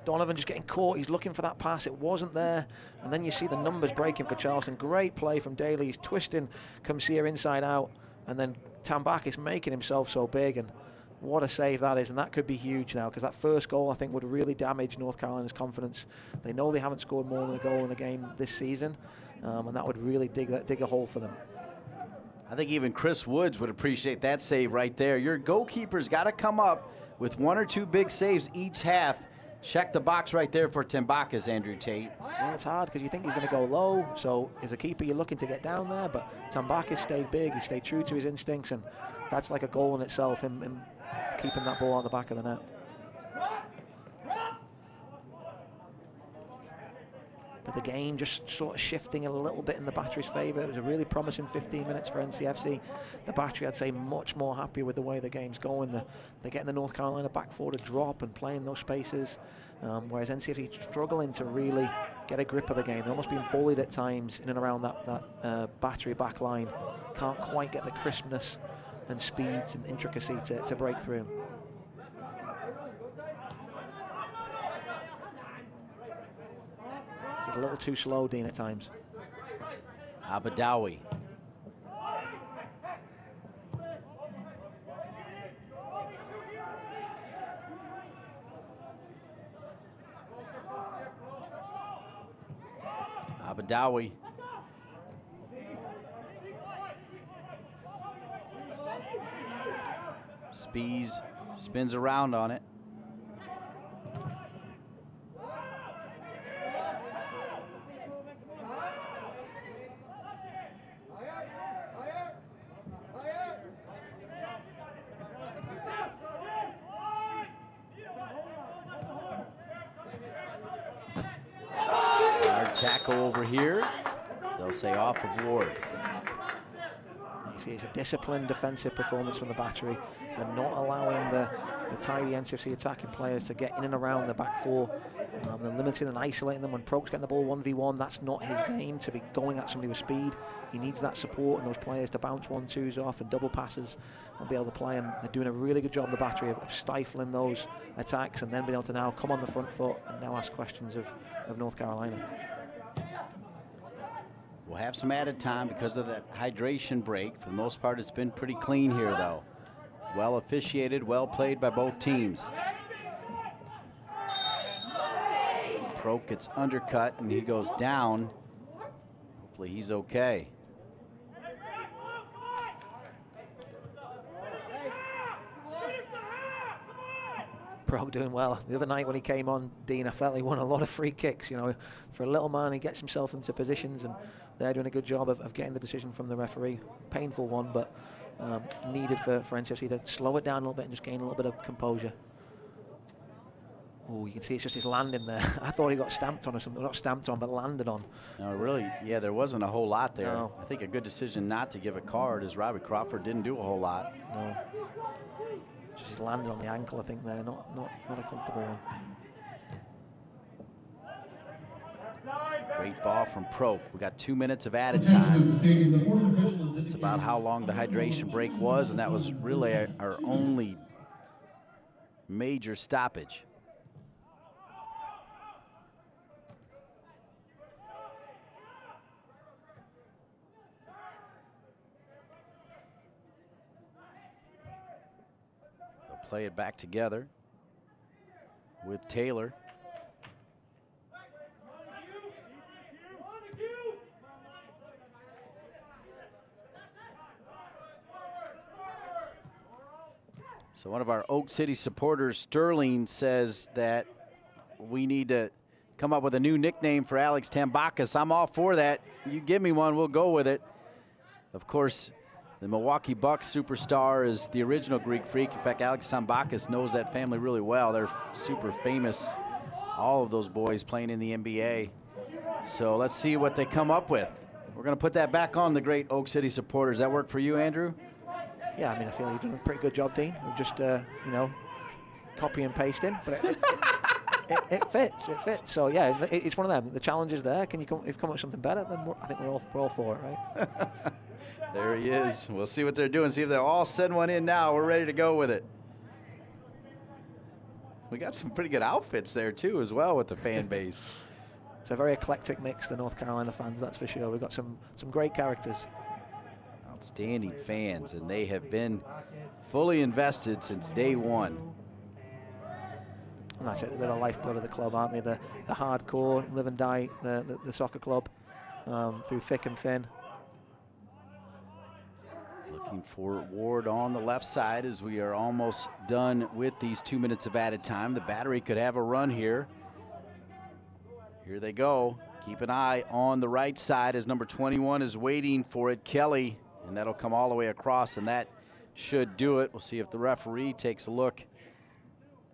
Donovan just getting caught. He's looking for that pass. It wasn't there. And then you see the numbers breaking for Charleston. Great play from Daly. He's twisting Comcia inside out. And then Tambakis making himself so big. And what a save that is. And that could be huge now, because that first goal, I think, would really damage North Carolina's confidence. They know they haven't scored more than a goal in a game this season. And that would really dig a hole for them. I think even Chris Woods would appreciate that save right there. Your goalkeeper's got to come up with 1 or 2 big saves each half. Check the box right there for Tambakis, Andrew Tate. Yeah, it's hard because you think he's going to go low. So as a keeper, you're looking to get down there. But Tambakis stayed big. He stayed true to his instincts. And that's like a goal in itself, him keeping that ball on the back of the net. But the game just sort of shifting a little bit in the Battery's favour. It was a really promising 15 minutes for NCFC. The Battery, I'd say, much more happy with the way the game's going. They're getting the North Carolina back four to drop and play in those spaces, whereas NCFC struggling to really get a grip of the game. They're almost being bullied at times in and around that Battery back line. Can't quite get the crispness and speeds and intricacy to break through. A little too slow, Dean, at times. Abadawi. Abadawi. Spees spins around on it. tackle over here. They'll say off of Ward. You see, it's a disciplined defensive performance from the Battery. They're not allowing the tidy NCFC attacking players to get in and around the back four. They're limiting and isolating them. When Proke's getting the ball 1v1, that's not his game, to be going at somebody with speed. He needs that support and those players to bounce 1-2s off and double passes and be able to play. And they're doing a really good job, the Battery, of stifling those attacks and then being able to now come on the front foot and now ask questions of North Carolina. We'll have some added time because of that hydration break. For the most part, it's been pretty clean here, though. Well officiated, well played by both teams. Proke gets undercut and he goes down. Hopefully he's okay. Proke doing well. The other night when he came on, Dean, I felt he won a lot of free kicks. You know, for a little man, he gets himself into positions, and they're doing a good job of getting the decision from the referee. Painful one, but needed for NCFC to slow it down a little bit and just gain a little bit of composure. Oh, you can see it's just his landing there. I thought he got stamped on or something. Not stamped on, but landed on. No, really, yeah, there wasn't a whole lot there. No. I think a good decision not to give a card, as Robbie Crawford didn't do a whole lot. No. Just landed on the ankle, I think, there. Not a comfortable one. Great ball from Proke. We got 2 minutes of added time. That's about how long the hydration break was, and that was really our only major stoppage. They'll play it back together with Taylor. So one of our Oak City supporters, Sterling, says that we need to come up with a new nickname for Alex Tambakis. I'm all for that. You give me one, we'll go with it. Of course, the Milwaukee Bucks superstar is the original Greek Freak. In fact, Alex Tambakis knows that family really well. They're super famous, all of those boys playing in the NBA. So let's see what they come up with. We're going to put that back on the great Oak City supporters. That work for you, Andrew? Yeah, I mean, I feel you've done a pretty good job, Dean. We've just, you know, copy and pasting, but it fits. It fits. So yeah, it's one of them. The challenge is there. If you come up with something better, then I think we're all for it, right? There he is. We'll see what they're doing. See if they'll all send one in now. We're ready to go with it. We got some pretty good outfits there too, as well, with the fan base. It's a very eclectic mix, the North Carolina fans, that's for sure. We've got some great characters. Outstanding fans, and they have been fully invested since day one. And that's it. They're the lifeblood of the club, aren't they? The hardcore, live and die, the soccer club, through thick and thin. Looking for Ward on the left side as we are almost done with these 2 minutes of added time. The Battery could have a run here. Here they go. Keep an eye on the right side as number 21 is waiting for it, Kelly. And that'll come all the way across, and that should do it. We'll see if the referee takes a look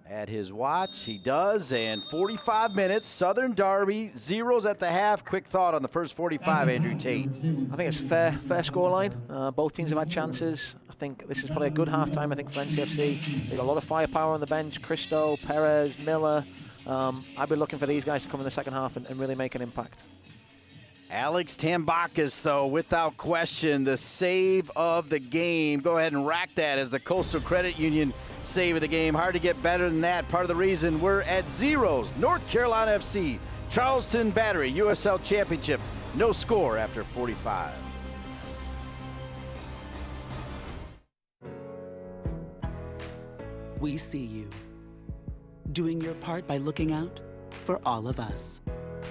at his watch. He does, and 45 minutes, Southern Derby, zeros at the half. Quick thought on the first 45, Andrew Tate. I think it's fair scoreline. Both teams have had chances. I think this is probably a good halftime, I think, for NCFC. They've got a lot of firepower on the bench. Cristo, Perez, Miller. I'd be looking for these guys to come in the second half and really make an impact. Alex Tambakis, though, without question, the save of the game. Go ahead and rack that as the Coastal Credit Union save of the game. Hard to get better than that. Part of the reason we're at zeros. North Carolina FC, Charleston Battery, USL Championship. No score after 45. We see you, doing your part by looking out for all of us.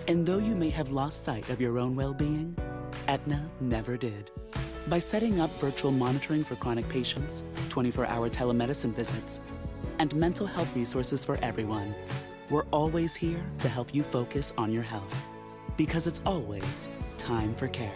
And though you may have lost sight of your own well-being, Aetna never did. By setting up virtual monitoring for chronic patients, 24-hour telemedicine visits, and mental health resources for everyone, we're always here to help you focus on your health. Because it's always time for care.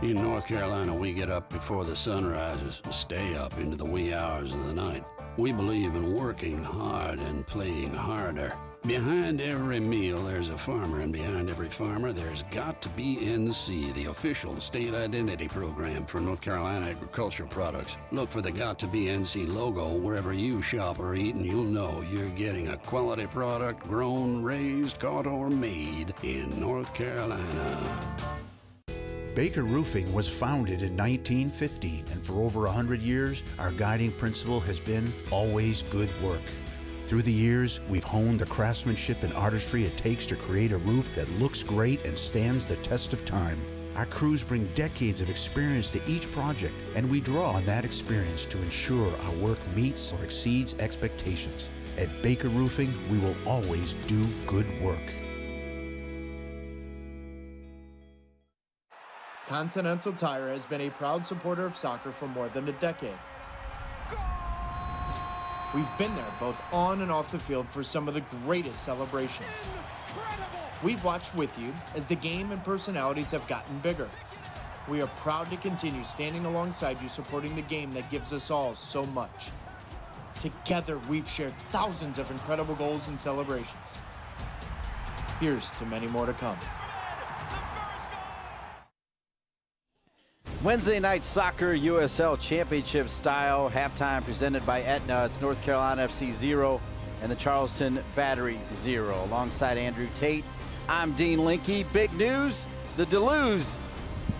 In North Carolina, we get up before the sun rises and stay up into the wee hours of the night. We believe in working hard and playing harder. Behind every meal, there's a farmer, and behind every farmer, there's got to be NC, the official state identity program for North Carolina agricultural products. Look for the Got to Be NC logo wherever you shop or eat, and you'll know you're getting a quality product grown, raised, caught, or made in North Carolina. Baker Roofing was founded in 1950, and for over 100 years, our guiding principle has been always good work. Through the years, we've honed the craftsmanship and artistry it takes to create a roof that looks great and stands the test of time. Our crews bring decades of experience to each project, and we draw on that experience to ensure our work meets or exceeds expectations. At Baker Roofing, we will always do good work. Continental Tire has been a proud supporter of soccer for more than a decade. We've been there both on and off the field for some of the greatest celebrations. We've watched with you as the game and personalities have gotten bigger. We are proud to continue standing alongside you, supporting the game that gives us all so much. Together, we've shared thousands of incredible goals and celebrations. Here's to many more to come. Wednesday night soccer USL Championship style halftime presented by Aetna. It's North Carolina FC 0 and the Charleston Battery 0. Alongside Andrew Tate, I'm Dean Linke. Big news, the Deleuze.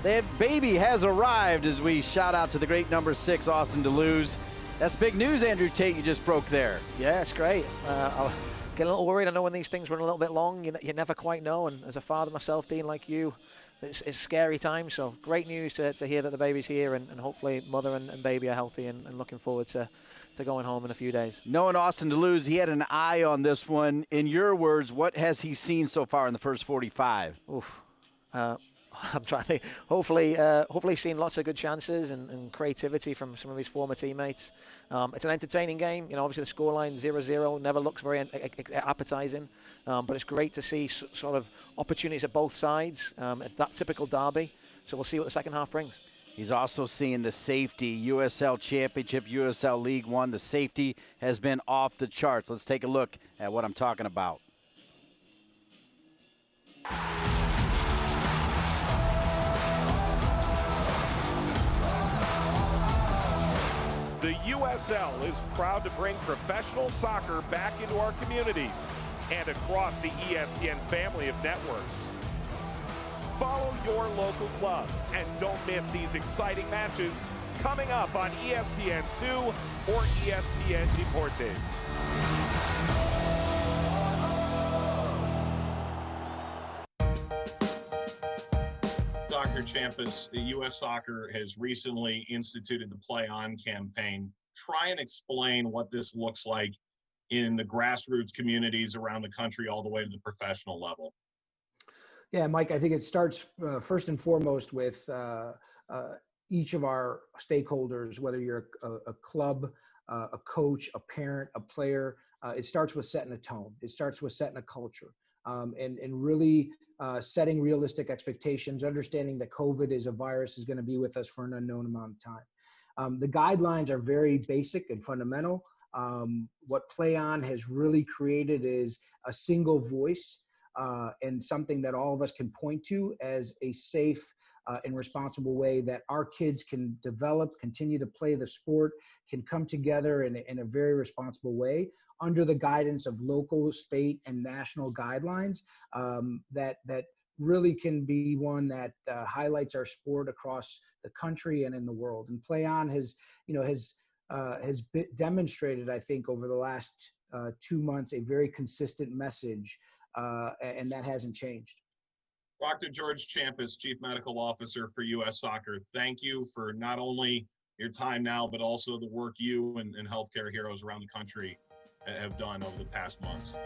Their baby has arrived as we shout out to the great number 6, Austin Deleuze. That's big news, Andrew Tate, you just broke there. Yeah, it's great. I'll get a little worried. I know when these things run a little bit long, you never quite know. And as a father myself, Dean, like you, it's scary time. So great news to hear that the baby's here, and hopefully mother and baby are healthy, and looking forward to going home in a few days. Knowing Austin Deleuze, he had an eye on this one. In your words, what has he seen so far in the first 45? Oof. I'm trying to think. Hopefully seeing lots of good chances and creativity from some of his former teammates. It's an entertaining game. Obviously the scoreline 0-0 never looks very appetizing, but it's great to see sort of opportunities at both sides, at that typical derby. So we'll see what the second half brings. He's also seeing the safety, USL Championship, USL League One. The safety has been off the charts. Let's take a look at what I'm talking about. The USL is proud to bring professional soccer back into our communities and across the ESPN family of networks. Follow your local club and don't miss these exciting matches coming up on ESPN2 or ESPN Deportes. Dr. Champus, the U.S. Soccer has recently instituted the Play On campaign. Try and explain what this looks like in the grassroots communities around the country all the way to the professional level. Yeah, Mike, I think it starts first and foremost with each of our stakeholders, whether you're a club, a coach, a parent, a player. It starts with setting a tone. It starts with setting a culture. And really setting realistic expectations, understanding that COVID is a virus is going to be with us for an unknown amount of time. The guidelines are very basic and fundamental. What Play On has really created is a single voice and something that all of us can point to as a safe and responsible way that our kids can develop, continue to play the sport, can come together in a very responsible way under the guidance of local, state, and national guidelines that really can be one that highlights our sport across the country and in the world. And Play On has demonstrated, I think, over the last 2 months, a very consistent message, and that hasn't changed. Dr. George Champus, Chief Medical Officer for U.S. Soccer, thank you for not only your time now, but also the work you and healthcare heroes around the country have done over the past months.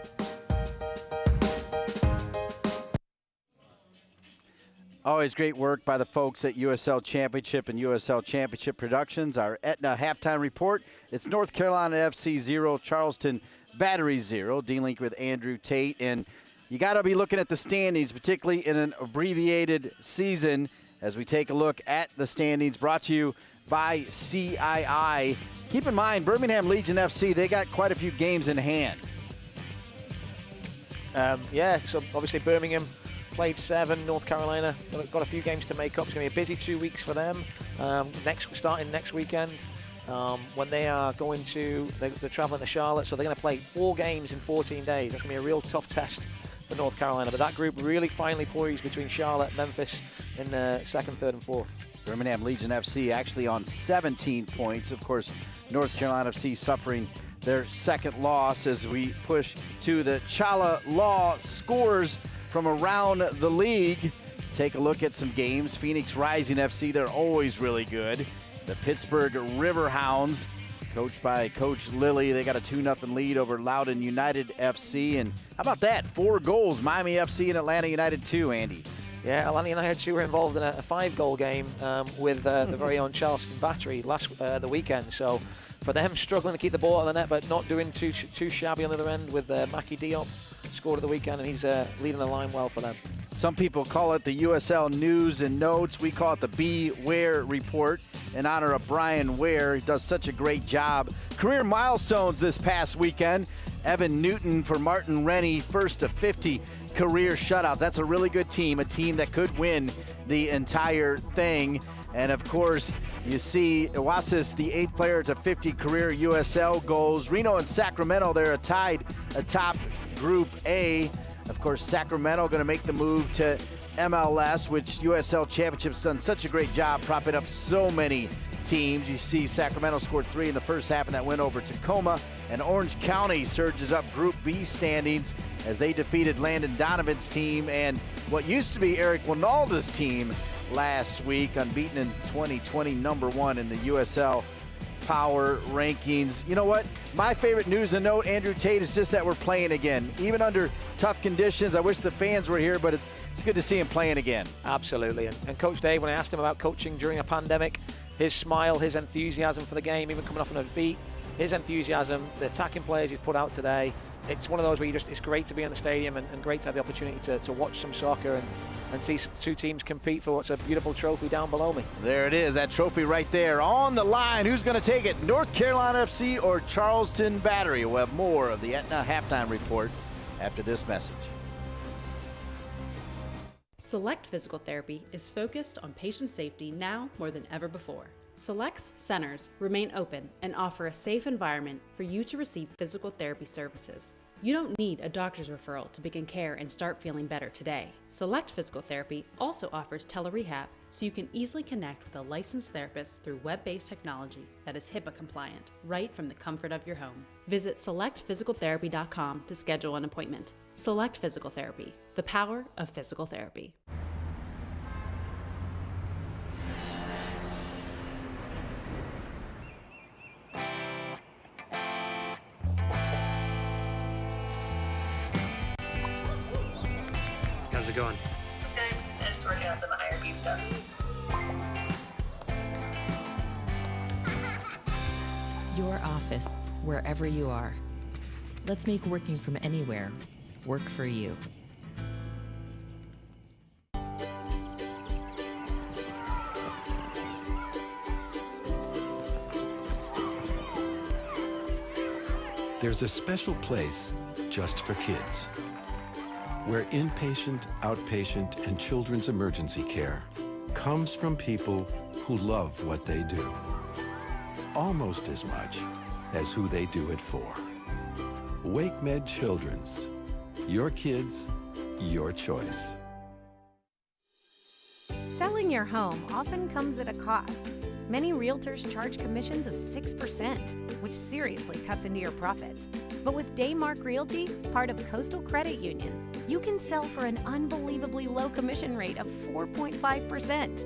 Always great work by the folks at USL Championship and USL Championship Productions. Our Aetna halftime report. It's North Carolina FC 0, Charleston Battery 0. Dean Linke with Andrew Tate. And you got to be looking at the standings, particularly in an abbreviated season. as we take a look at the standings, brought to you by CII. Keep in mind, Birmingham Legion FC, they got quite a few games in hand. Yeah, so obviously Birmingham played 7, North Carolina got a few games to make up. It's going to be a busy 2 weeks for them. Starting next weekend, when they are going to, they're traveling to Charlotte, so they're going to play 4 games in 14 days. That's going to be a real tough test for North Carolina. But that group really finally poised between Charlotte and Memphis in 2nd, 3rd, and 4th. Birmingham Legion FC actually on 17 points. Of course, North Carolina FC suffering their 2nd loss as we push to the Chala Law scores from around the league. Take a look at some games. Phoenix Rising FC, they're always really good. The Pittsburgh Riverhounds, coached by Coach Lilly, they got a 2-0 lead over Loudoun United FC. And how about that? 4 goals, Miami FC and Atlanta United 2, Andy. Yeah, Atlanta United 2 were involved in a 5-goal game with the very own Charleston Battery the weekend. So for them, struggling to keep the ball out of the net, but not doing too shabby on the other end with Mackie Diop scored at the weekend, and he's leading the line well for them. Some people call it the USL News and Notes. We call it the Beware Report in honor of Brian Ware. He does such a great job. Career milestones this past weekend. Evan Newton for Martin Rennie, first to 50 career shutouts. That's a really good team, a team that could win the entire thing. And of course, you see Oasis, the 8th player to 50 career USL goals. Reno and Sacramento, they're tied atop Group A. Of course, Sacramento going to make the move to MLS, which USL Championship's done such a great job propping up so many teams. You see Sacramento scored 3 in the first half, and that went over Tacoma. And Orange County surges up Group B standings as they defeated Landon Donovan's team and what used to be Eric Winalda's team last week, unbeaten in 2020, #1 in the USL Power Rankings. You know what? My favorite news and note, Andrew Tate, is just that we're playing again. Even under tough conditions, I wish the fans were here, but it's good to see him playing again. Absolutely. And Coach Dave, when I asked him about coaching during a pandemic, his smile, his enthusiasm for the game, even coming off on his feet, his enthusiasm, the attacking players he's put out today, it's one of those where it's great to be in the stadium and great to have the opportunity to watch some soccer and see 2 teams compete for what's a beautiful trophy down below me. There it is, that trophy right there on the line. Who's going to take it, North Carolina FC or Charleston Battery? We'll have more of the Aetna Halftime Report after this message. Select Physical Therapy is focused on patient safety now more than ever before. Select's centers remain open and offer a safe environment for you to receive physical therapy services. You don't need a doctor's referral to begin care and start feeling better today. Select Physical Therapy also offers telerehab, so you can easily connect with a licensed therapist through web-based technology that is HIPAA compliant, right from the comfort of your home. Visit selectphysicaltherapy.com to schedule an appointment. Select Physical Therapy, the power of physical therapy. How's it going? Good. I'm just working on some IRB stuff. Your office, wherever you are. Let's make working from anywhere work for you. There's a special place just for kids, where inpatient, outpatient, and children's emergency care comes from people who love what they do, almost as much as who they do it for. WakeMed Children's. Your kids, your choice. Selling your home often comes at a cost. Many realtors charge commissions of 6%, which seriously cuts into your profits. But with Daymark Realty, part of Coastal Credit Union, you can sell for an unbelievably low commission rate of 4.5%.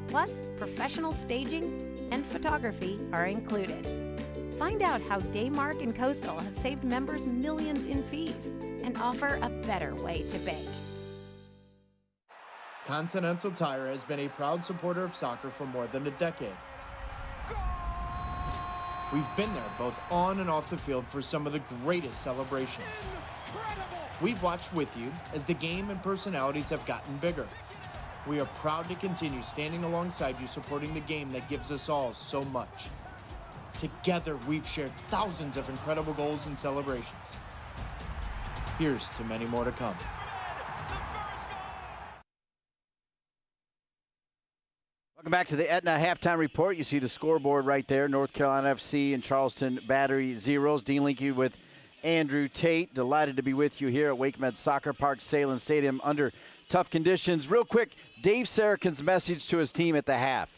Plus, professional staging and photography are included. Find out how Daymark and Coastal have saved members millions in fees and offer a better way to bank. Continental Tire has been a proud supporter of soccer for more than a decade. We've been there both on and off the field for some of the greatest celebrations. We've watched with you as the game and personalities have gotten bigger. We are proud to continue standing alongside you, supporting the game that gives us all so much. Together, we've shared thousands of incredible goals and celebrations. Here's to many more to come. Welcome back to the Aetna Halftime Report. You see the scoreboard right there. North Carolina FC and Charleston Battery zeros. Dean Linke with Andrew Tate. Delighted to be with you here at WakeMed Soccer Park, Salem Stadium under tough conditions. Real quick, Dave Sarakin's message to his team at the half.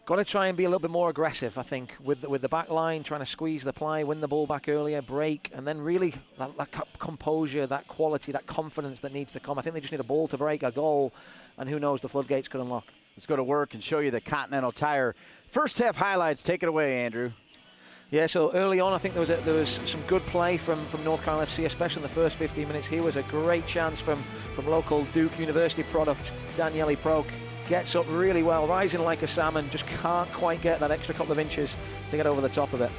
Got to try and be a little bit more aggressive, I think, with the back line, trying to squeeze the play, win the ball back earlier, break, and then really that composure, that quality, that confidence that needs to come. I think they just need a ball to break, a goal, and who knows, the floodgates could unlock. Let's go to work and show you the Continental Tire first half highlights. Take it away, Andrew. Yeah, so early on, I think there was some good play from North Carolina FC, especially in the first 15 minutes. Here was a great chance from local Duke University product, Daniele Proke. Gets up really well, rising like a salmon, just can't quite get that extra couple of inches to get over the top of it.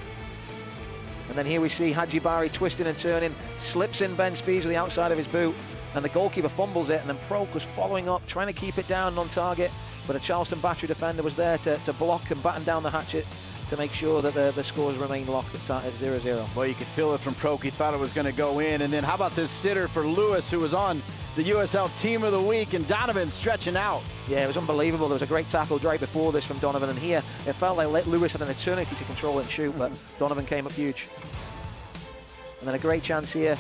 And then here we see Haji Bari twisting and turning, slips in Ben Spees with the outside of his boot, and the goalkeeper fumbles it, and then Proke was following up, trying to keep it down on target, but a Charleston Battery defender was there to block and batten down the hatchet to make sure that the scores remain locked at 0-0. Well, you could feel it from Proke. He thought it was going to go in. And then how about this sitter for Lewis, who was on the USL Team of the Week, and Donovan stretching out. Yeah, it was unbelievable. There was a great tackle right before this from Donovan, and here it felt like Lewis had an eternity to control it and shoot, but Donovan came up huge. And then a great chance here.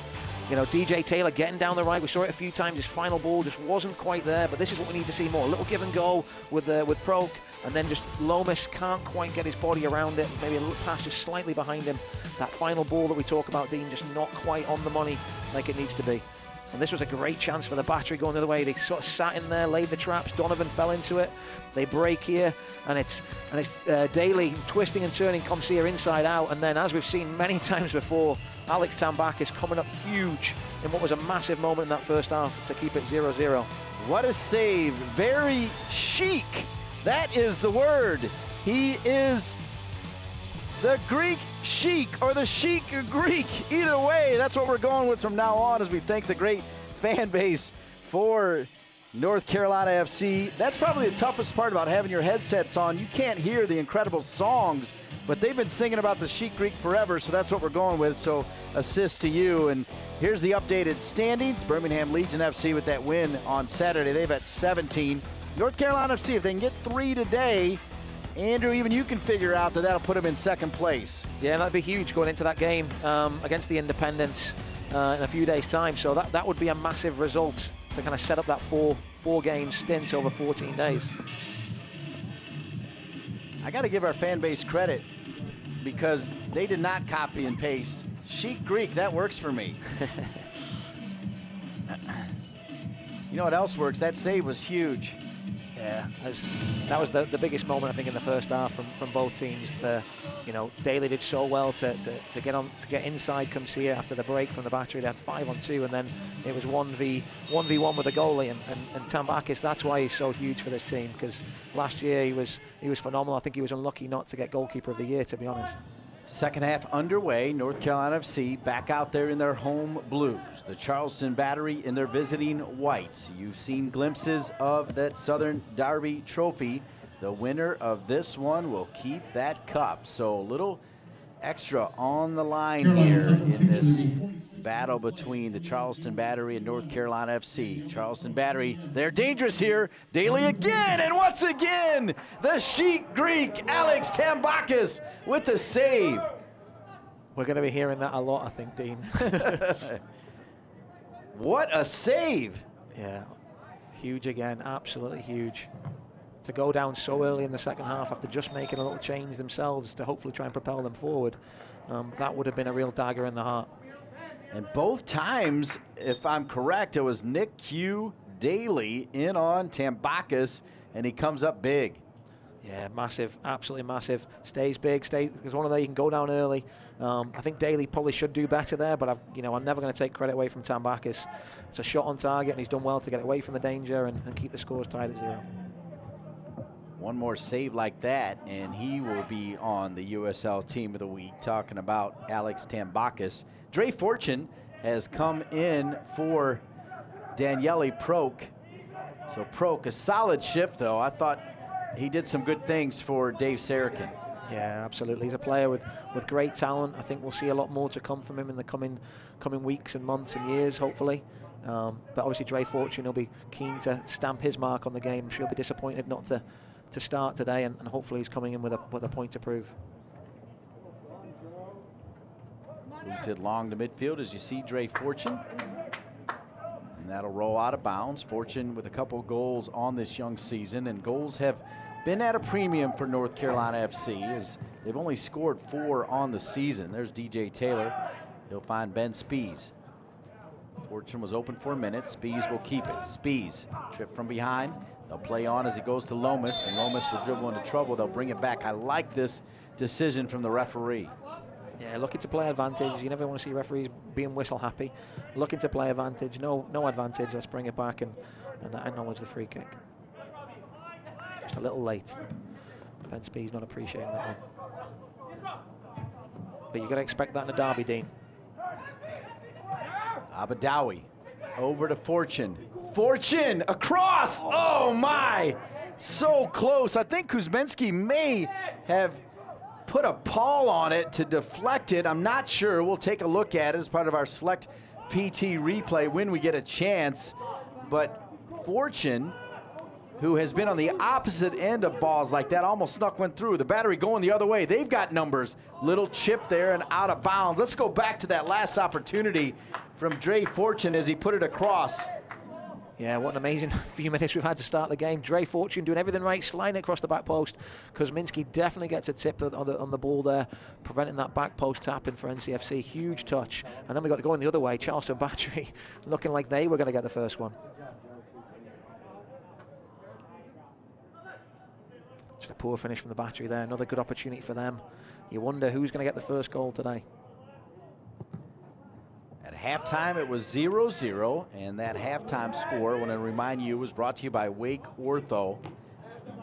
You know, DJ Taylor getting down the right. We saw it a few times. His final ball just wasn't quite there, but this is what we need to see more. A little give and go with Proke, and then just Lomas can't quite get his body around it. Maybe a little pass just slightly behind him. That final ball that we talk about, Dean, just not quite on the money like it needs to be. And this was a great chance for the Battery going the other way. They sort of sat in there, laid the traps. Donovan fell into it. They break here, and it's Daly twisting and turning Comcia inside out. And then, as we've seen many times before, Alex Tambakis coming up huge in what was a massive moment in that first half to keep it 0-0. What a save. Very chic. That is the word. He is the Greek Sheik, or the Sheik Greek. Either way, that's what we're going with from now on as we thank the great fan base for North Carolina FC. That's probably the toughest part about having your headsets on. You can't hear the incredible songs, but they've been singing about the Sheik Greek forever, so that's what we're going with. So assist to you. And here's the updated standings. Birmingham Legion FC with that win on Saturday. They've at 17. North Carolina FC, if they can get 3 today, Andrew, even you can figure out that'll put them in second place. Yeah, that'd be huge going into that game against the Independents in a few days' time. So that would be a massive result to kind of set up that four-game stint over 14 days. I got to give our fan base credit because they did not copy and paste. Sheik Greek, that works for me. You know what else works? That save was huge. Yeah, that was the biggest moment, I think, in the first half from both teams. Daly did so well to get inside Comcia after the break from the Battery. They had 5-on-2, and then it was 1v1 with the goalie. And Tambakis, that's why he's so huge for this team, because last year he was phenomenal. I think he was unlucky not to get goalkeeper of the year, to be honest. Second half underway. North Carolina FC back out there in their home blues. The Charleston Battery in their visiting whites. You've seen glimpses of that Southern Derby trophy. The winner of this one will keep that cup. So a little extra on the line here in this battle between the Charleston Battery and North Carolina FC. Charleston Battery, they're dangerous here. Daly again, and once again, the Sheik Greek, Alex Tambakis with the save. We're going to be hearing that a lot, I think, Dean. What a save. Yeah, huge again, absolutely huge. To go down so early in the second half after just making a little change themselves to hopefully try and propel them forward, that would have been a real dagger in the heart. And both times, if I'm correct, it was Nick Q. Daly in on Tambakis, and he comes up big. Yeah, massive, absolutely massive. Stays big, because one of them you can go down early. I think Daly probably should do better there, but I'm never going to take credit away from Tambakis. It's a shot on target, and he's done well to get away from the danger and keep the scores tied at 0. One more save like that, and he will be on the USL Team of the Week. Talking about Alex Tambakis. Dre Fortune has come in for Daniele Proke. So Proke, a solid shift, though. I thought he did some good things for Dave Sarakin. Yeah, absolutely. He's a player with great talent. I think we'll see a lot more to come from him in the coming weeks and months and years, hopefully. But obviously, Dre Fortune will be keen to stamp his mark on the game. She'll be disappointed not to start today, and hopefully he's coming in with a point to prove. Booted long to midfield as you see Dre Fortune. And that'll roll out of bounds. Fortune with a couple goals on this young season, and goals have been at a premium for North Carolina FC as they've only scored 4 on the season. There's DJ Taylor. He'll find Ben Spees. Fortune was open for a minute. Spees will keep it. Spees, trip from behind. They'll play on as he goes to Lomas, and Lomas will dribble into trouble. They'll bring it back. I like this decision from the referee. Yeah, looking to play advantage. You never want to see referees being whistle happy. Looking to play advantage. No advantage. Let's bring it back and acknowledge the free kick. Just a little late. Ben Spee's not appreciating that one. But you've got to expect that in a derby, Dean. Abadawi over to Fortune. Fortune across. Oh my, so close. I think Kuzminski may have put a paw on it to deflect it. I'm not sure. We'll take a look at it as part of our select PT replay when we get a chance. But Fortune, who has been on the opposite end of balls like that, almost snuck one through. The Battery going the other way. They've got numbers. Little chip there and out of bounds. Let's go back to that last opportunity from Dre Fortune as he put it across. Yeah, what an amazing few minutes we've had to start the game. Dre Fortune doing everything right, sliding across the back post. Kuzminski definitely gets a tip on the ball there, preventing that back post tapping for NCFC. Huge touch. And then we got to go in the other way. Charleston Battery looking like they were going to get the first one. Just a poor finish from the Battery there. Another good opportunity for them. You wonder who's going to get the first goal today. At halftime, it was 0-0, and that halftime score, I want to remind you, was brought to you by Wake Ortho.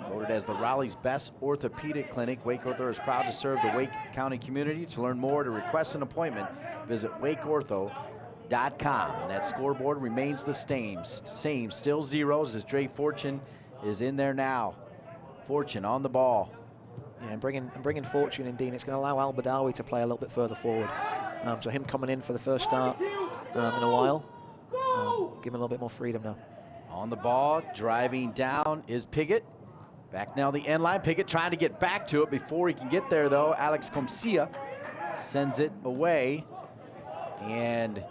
Voted as the Raleigh's best orthopedic clinic, Wake Ortho is proud to serve the Wake County community. To learn more, to request an appointment, visit wakeortho.com. And that scoreboard remains the same, still zeros as Dre Fortune is in there now. Fortune on the ball. Yeah, and bringing Fortune in, Dean, it's going to allow Al Badawi to play a little bit further forward. So him coming in for the first start in a while, give him a little bit more freedom now. On the ball, driving down is Piggott. Back now the end line. Piggott trying to get back to it before he can get there, though. Alex Comcia sends it away. And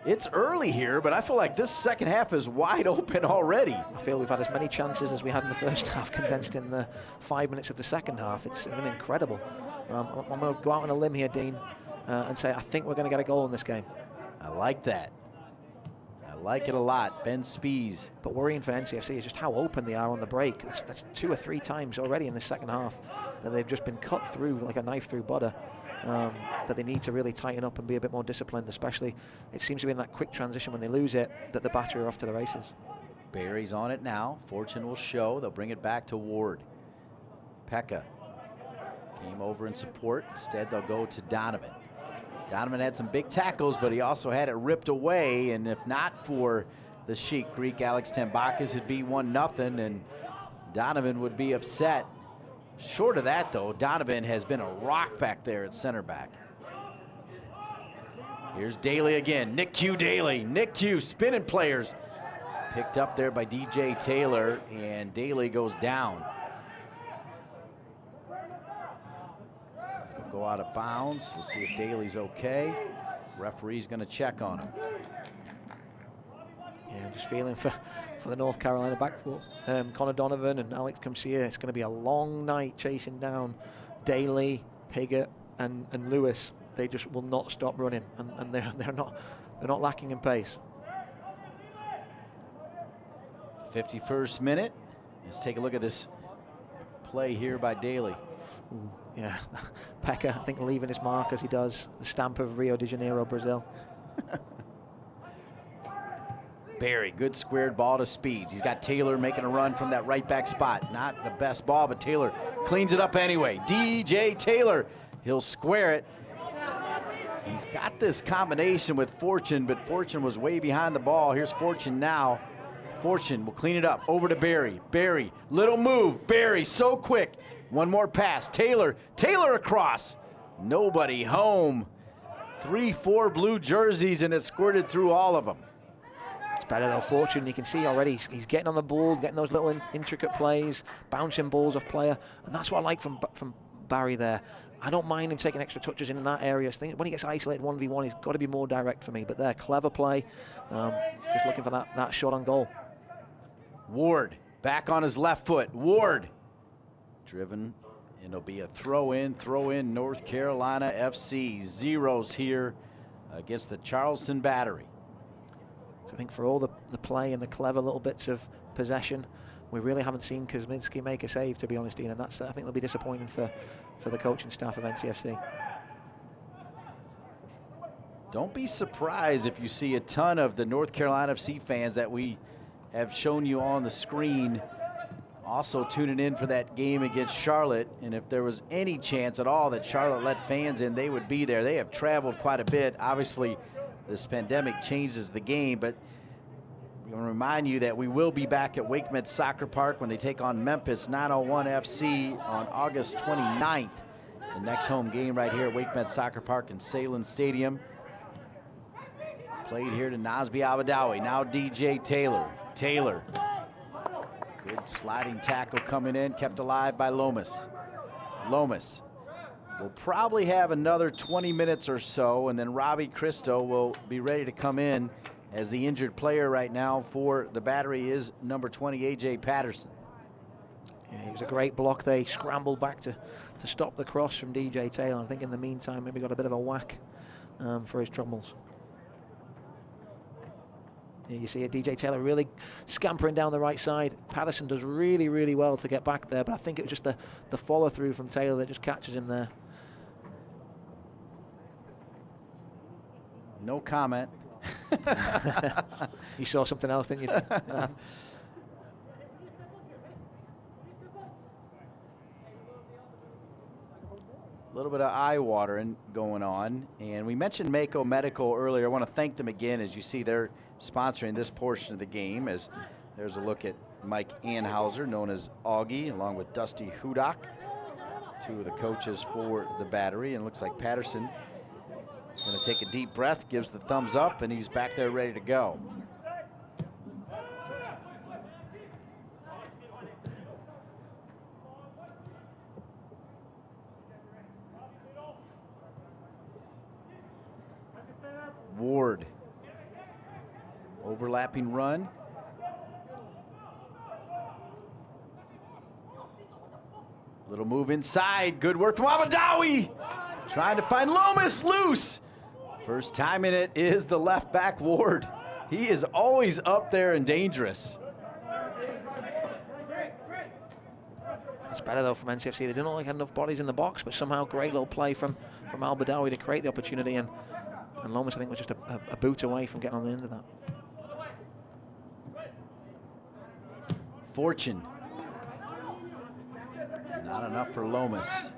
it's early here, but I feel like this second half is wide open already. I feel we've had as many chances as we had in the first half condensed in the 5 minutes of the second half. It's been incredible. I'm going to go out on a limb here, Dean, and say I think we're going to get a goal in this game. I like that. I like it a lot. Ben Spees. But worrying for NCFC is just how open they are on the break. That's 2 or 3 times already in the second half that they've just been cut through like a knife through butter. That they need to really tighten up and be a bit more disciplined, especially it seems to be in that quick transition when they lose it that the Battery are off to the races. Barry's on it now. Fortune will show. They'll bring it back to Ward. Pekka came over in support. Instead, they'll go to Donovan. Donovan had some big tackles, but he also had it ripped away, and if not for the Sheik Greek Alex Tambakis, it'd be 1-0, and Donovan would be upset. Short of that, though, Donovan has been a rock back there at center back. Here's Daly again. Nick Q Daly. Nick Q spinning players. Picked up there by DJ Taylor, and Daly goes down. It'll go out of bounds. We'll see if Daly's okay. Referee's going to check on him. Yeah, just feeling for the North Carolina back four. Connor Donovan and Alex Comcia. It's going to be a long night chasing down Daly, Piggott, and Lewis. They just will not stop running, and they're not lacking in pace. 51st minute. Let's take a look at this play here by Daly. Ooh, yeah, Pekka, I think, leaving his mark as he does. The stamp of Rio de Janeiro, Brazil. Barry, good squared ball to Speeds. He's got Taylor making a run from that right back spot. Not the best ball, but Taylor cleans it up anyway. DJ Taylor, he'll square it. He's got this combination with Fortune, but Fortune was way behind the ball. Here's Fortune now. Fortune will clean it up. Over to Barry. Barry, little move. Barry, so quick. One more pass. Taylor. Taylor across. Nobody home. 3-4 blue jerseys, and it squirted through all of them. It's better though, Fortune. You can see already he's getting on the ball, getting those little intricate plays, bouncing balls off player, and that's what I like from Barry there. I don't mind him taking extra touches in that area. So when he gets isolated 1v1, he's got to be more direct for me. But there, clever play. Just looking for that shot on goal. Ward back on his left foot. Ward driven, and it'll be a throw in North Carolina FC. Zeros here against the Charleston Battery. So I think for all the play and the clever little bits of possession, we really haven't seen Kuzminski make a save, to be honest, Dean, and that's, I think, will be disappointing for the coaching staff of NCFC. Don't be surprised if you see a ton of the North Carolina FC fans that we have shown you on the screen also tuning in for that game against Charlotte. And if there was any chance at all that Charlotte let fans in, they would be there. They have traveled quite a bit. Obviously, this pandemic changes the game, but we want to remind you that we will be back at WakeMed Soccer Park when they take on Memphis 901 FC on August 29th. The next home game right here at WakeMed Soccer Park in Salem Stadium. Played here to Nasby Abadawi. Now DJ Taylor. Taylor. Good sliding tackle coming in, kept alive by Lomas. Lomas will probably have another 20 minutes or so, and then Robbie Cristo will be ready to come in as the injured player right now for the Battery is number 20, A.J. Patterson. Yeah, it was a great block. They scrambled back to stop the cross from DJ Taylor. I think in the meantime, maybe got a bit of a whack for his troubles. Yeah, you see DJ Taylor really scampering down the right side. Patterson does really, really well to get back there, but I think it was just the follow-through from Taylor that just catches him there. No comment. You saw something else, didn't you? A little bit of eye watering going on. And we mentioned Mako Medical earlier. I want to thank them again. As you see, they're sponsoring this portion of the game, as there's a look at Mike Anhauser, known as Augie, along with Dusty Hudak, two of the coaches for the Battery. And it looks like Patterson going to take a deep breath, gives the thumbs up, and he's back there ready to go. Ward. Overlapping run. Little move inside. Good work from Abadawi. Trying to find Lomas loose. First time in it is the left back, Ward. He is always up there and dangerous. It's better though from NCFC. They didn't look like had enough bodies in the box, but somehow great little play from Abadawi to create the opportunity, and Lomas, I think, was just a boot away from getting on the end of that. Fortune. Not enough for Lomas.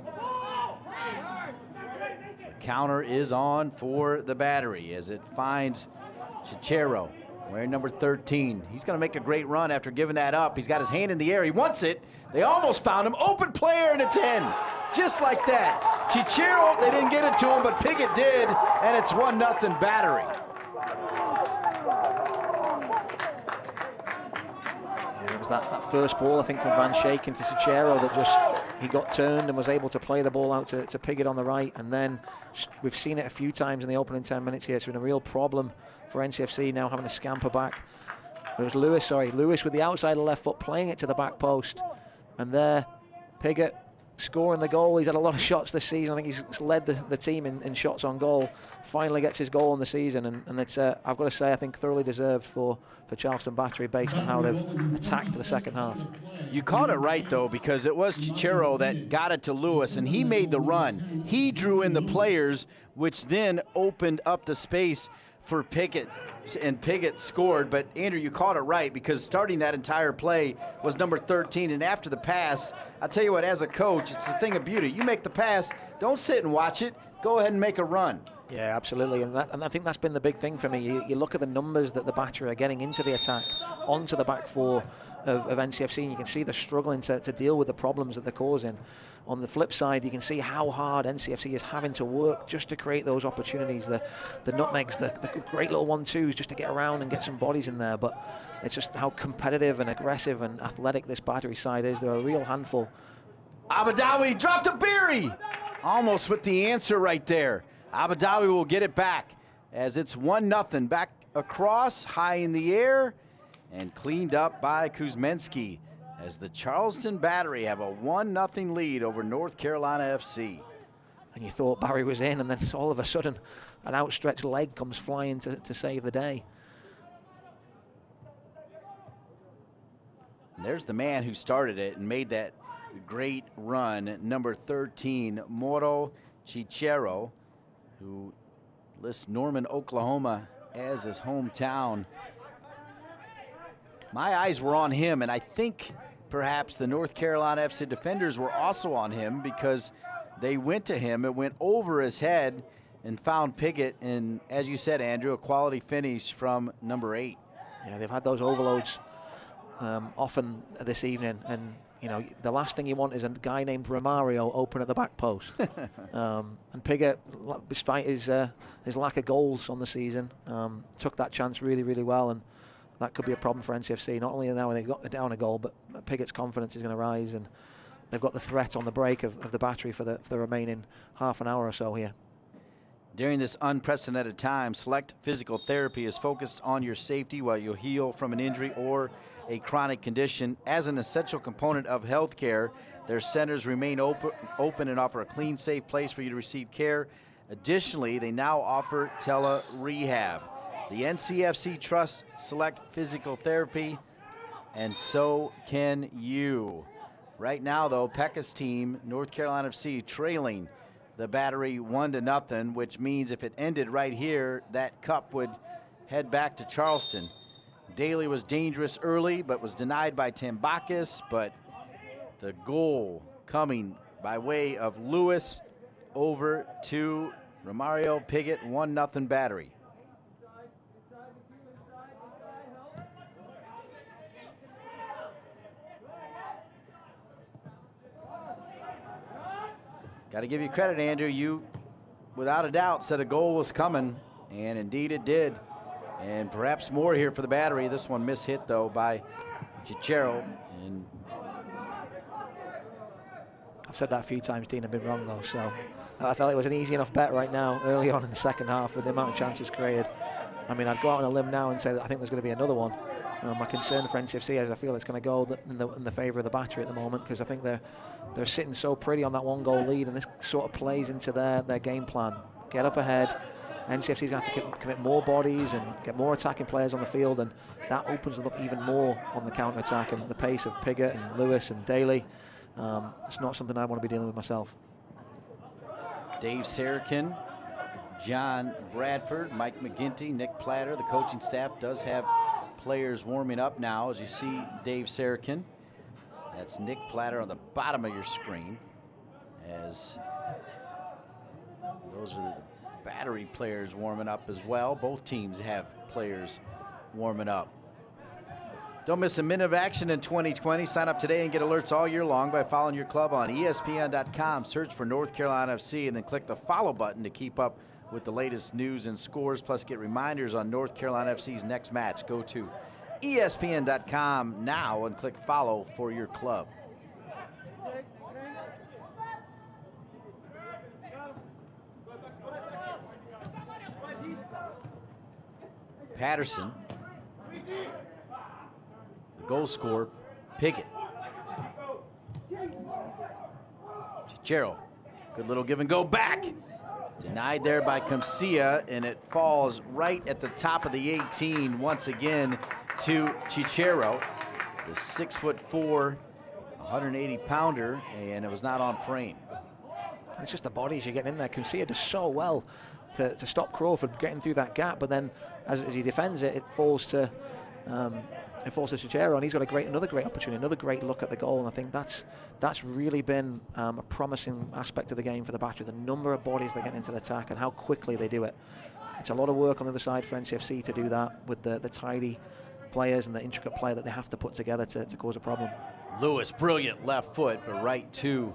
The counter is on for the Battery as it finds Chichero, wearing number 13. He's going to make a great run after giving that up. He's got his hand in the air. He wants it. They almost found him. Open player, and it's in. Just like that. Chichero, they didn't get it to him, but Piggott did, and it's 1-0 Battery. Yeah, it was that first ball, I think, from Van Schaik into Chichero that just, he got turned and was able to play the ball out to Piggott on the right. And then we've seen it a few times in the opening 10 minutes here. It's been a real problem for NCFC now having to scamper back. It was Lewis with the outside of the left foot playing it to the back post. And there, Piggott scoring the goal. He's had a lot of shots this season. I think he's led the team in shots on goal. Finally gets his goal in the season, and it's I've got to say, I think thoroughly deserved for Charleston Battery based on how they've attacked the second half. You called it right though, because it was Chichero that got it to Lewis, and he made the run. He drew in the players, which then opened up the space for Piggott, and Piggott scored. But Andrew, you called it right, because starting that entire play was number 13, and after the pass, I'll tell you what, as a coach, it's a thing of beauty. You make the pass, don't sit and watch it, go ahead and make a run. Yeah, absolutely, and I think that's been the big thing for me. You look at the numbers that the Battery are getting into the attack, onto the back four of NCFC, and you can see they're struggling to deal with the problems that they're causing. On the flip side, you can see how hard NCFC is having to work just to create those opportunities, the nutmegs, the great little 1-2s just to get around and get some bodies in there. But it's just how competitive and aggressive and athletic this Battery side is. They're a real handful. Abadawi dropped a Beery. Almost with the answer right there. Abadawi will get it back as it's 1-0. Back across, high in the air, and cleaned up by Kuzminski as the Charleston Battery have a 1-0 lead over North Carolina FC. And you thought Barry was in, and then all of a sudden an outstretched leg comes flying to save the day. And there's the man who started it and made that great run, number 13, Moro Chichero, who lists Norman, Oklahoma as his hometown. My eyes were on him, and I think perhaps the North Carolina FC defenders were also on him because they went to him, it went over his head, and found Piggott, and as you said, Andrew, a quality finish from number 8. Yeah, they've had those overloads often this evening, and you know, the last thing you want is a guy named Romario open at the back post. And Piggott, despite his lack of goals on the season, took that chance really, really well, and that could be a problem for NCFC. Not only now when they got down a goal, but Piggott's confidence is going to rise, and they've got the threat on the break of the Battery for the remaining half an hour or so here. During this unprecedented time, Select Physical Therapy is focused on your safety while you heal from an injury or a chronic condition. As an essential component of healthcare, their centers remain open and offer a clean, safe place for you to receive care. Additionally, they now offer tele-rehab. The NCFC trusts Select Physical Therapy, and so can you. Right now, though, Pekka's team, North Carolina FC, trailing the Battery 1-0, which means if it ended right here, that cup would head back to Charleston. Daly was dangerous early, but was denied by Tambakis, but the goal coming by way of Lewis over to Romario Piggott, 1-0 Battery. Got to give you credit, Andrew. You, without a doubt, said a goal was coming, and indeed it did. And perhaps more here for the Battery. This one mishit, though, by Chichero. And I've said that a few times, Dean. I've been wrong, though. So I felt it was an easy enough bet right now, early on in the second half, with the amount of chances created. I mean, I'd go out on a limb now and say that I think there's going to be another one. My concern for NCFC is I feel it's going to go in the favour of the Battery at the moment, because I think they're sitting so pretty on that 1-goal lead, and this sort of plays into their game plan. Get up ahead. NCFC's going to have to commit more bodies and get more attacking players on the field, and that opens it up even more on the counter-attack and the pace of Piggott and Lewis and Daly. It's not something I want to be dealing with myself. Dave Sarakin, John Bradford, Mike McGinty, Nick Platter, the coaching staff does have players warming up now. As you see Dave Sarakin, that's Nick Platter on the bottom of your screen, as those are the Battery players warming up as well. Both teams have players warming up. Don't miss a minute of action in 2020. Sign up today and get alerts all year long by following your club on ESPN.com. Search for North Carolina FC and then click the follow button to keep up with the latest news and scores, plus get reminders on North Carolina FC's next match. Go to ESPN.com now and click follow for your club. Patterson, the goal scorer, Piggott. Chichero, good little give and go back. Denied there by Comcia, and it falls right at the top of the 18 once again to Chichero, the 6'4", 180-pounder, and it was not on frame. It's just the bodies you're getting in there. Comcia does so well to stop Crawford getting through that gap, but then as he defends it, it falls to enforcer Chachero, and he's got another great opportunity, another great look at the goal. And I think that's really been a promising aspect of the game for the Battery. The number of bodies they get into the attack and how quickly they do it. It's a lot of work on the other side for NCFC to do that with the tidy players and the intricate play that they have to put together to cause a problem. Lewis, brilliant left foot, but right to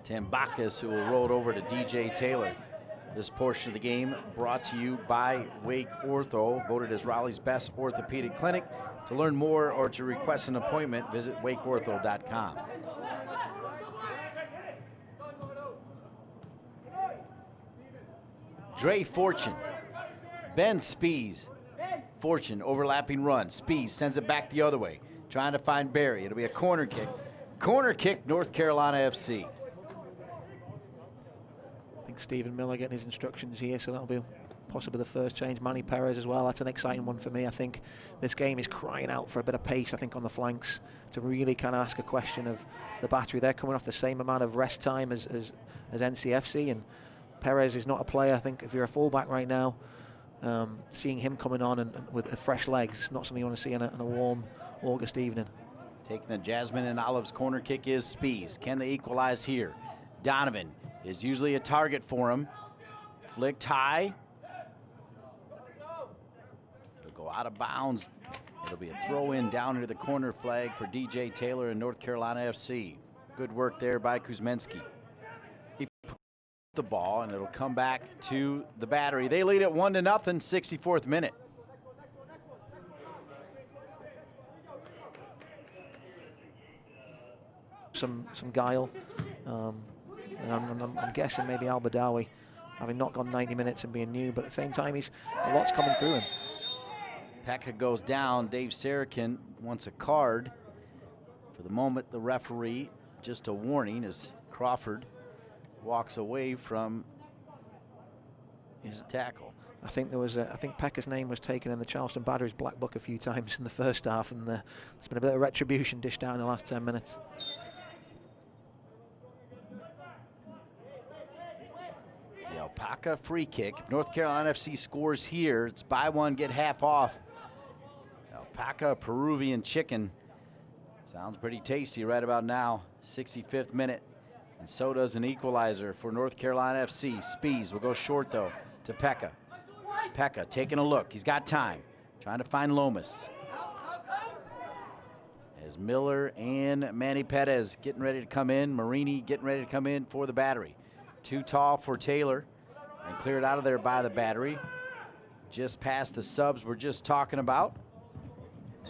Tim Bacchus, who will roll it over to DJ Taylor. This portion of the game brought to you by Wake Ortho, voted as Raleigh's best orthopedic clinic. To learn more or to request an appointment, visit wakeortho.com. Dre Fortune, Ben Spees, Fortune, overlapping run. Spees sends it back the other way, trying to find Barry. It'll be a corner kick. Corner kick, North Carolina FC. I think Stephen Miller getting his instructions here, so that'll be possibly the first change. Manny Perez as well. That's an exciting one for me. I think this game is crying out for a bit of pace, I think, on the flanks to really kind of ask a question of the Battery. They're coming off the same amount of rest time as NCFC, and Perez is not a player. I think if you're a fullback right now, seeing him coming on and with fresh legs, it's not something you want to see on a warm August evening. Taking the Jasmine and Olives corner kick is Spees. Can they equalize here? Donovan is usually a target for him. Flicked high. It'll go out of bounds. It'll be a throw-in down into the corner flag for DJ Taylor and North Carolina FC. Good work there by Kuzminski. He put the ball, and it'll come back to the Battery. They lead it 1-0, 64th minute. Some guile, and I'm guessing maybe Al Badawi, having not gone 90 minutes and being new, but at the same time, a lot's coming through him. Pekka goes down. Dave Sarakin wants a card. For the moment, the referee, just a warning as Crawford walks away from his tackle. I think I think Pekka's name was taken in the Charleston Battery's black book a few times in the first half, and there's been a bit of retribution dished out in the last 10 minutes. The Alpaca free kick. North Carolina FC scores here. It's buy one, get half off. Alpaca Peruvian chicken. Sounds pretty tasty right about now. 65th minute. And so does an equalizer for North Carolina FC. Spees will go short, though, to Pekka. Pekka taking a look. He's got time. Trying to find Lomas. As Miller and Manny Perez getting ready to come in. Marini getting ready to come in for the Battery. Too tall for Taylor. And cleared out of there by the Battery. Just past the subs we're just talking about.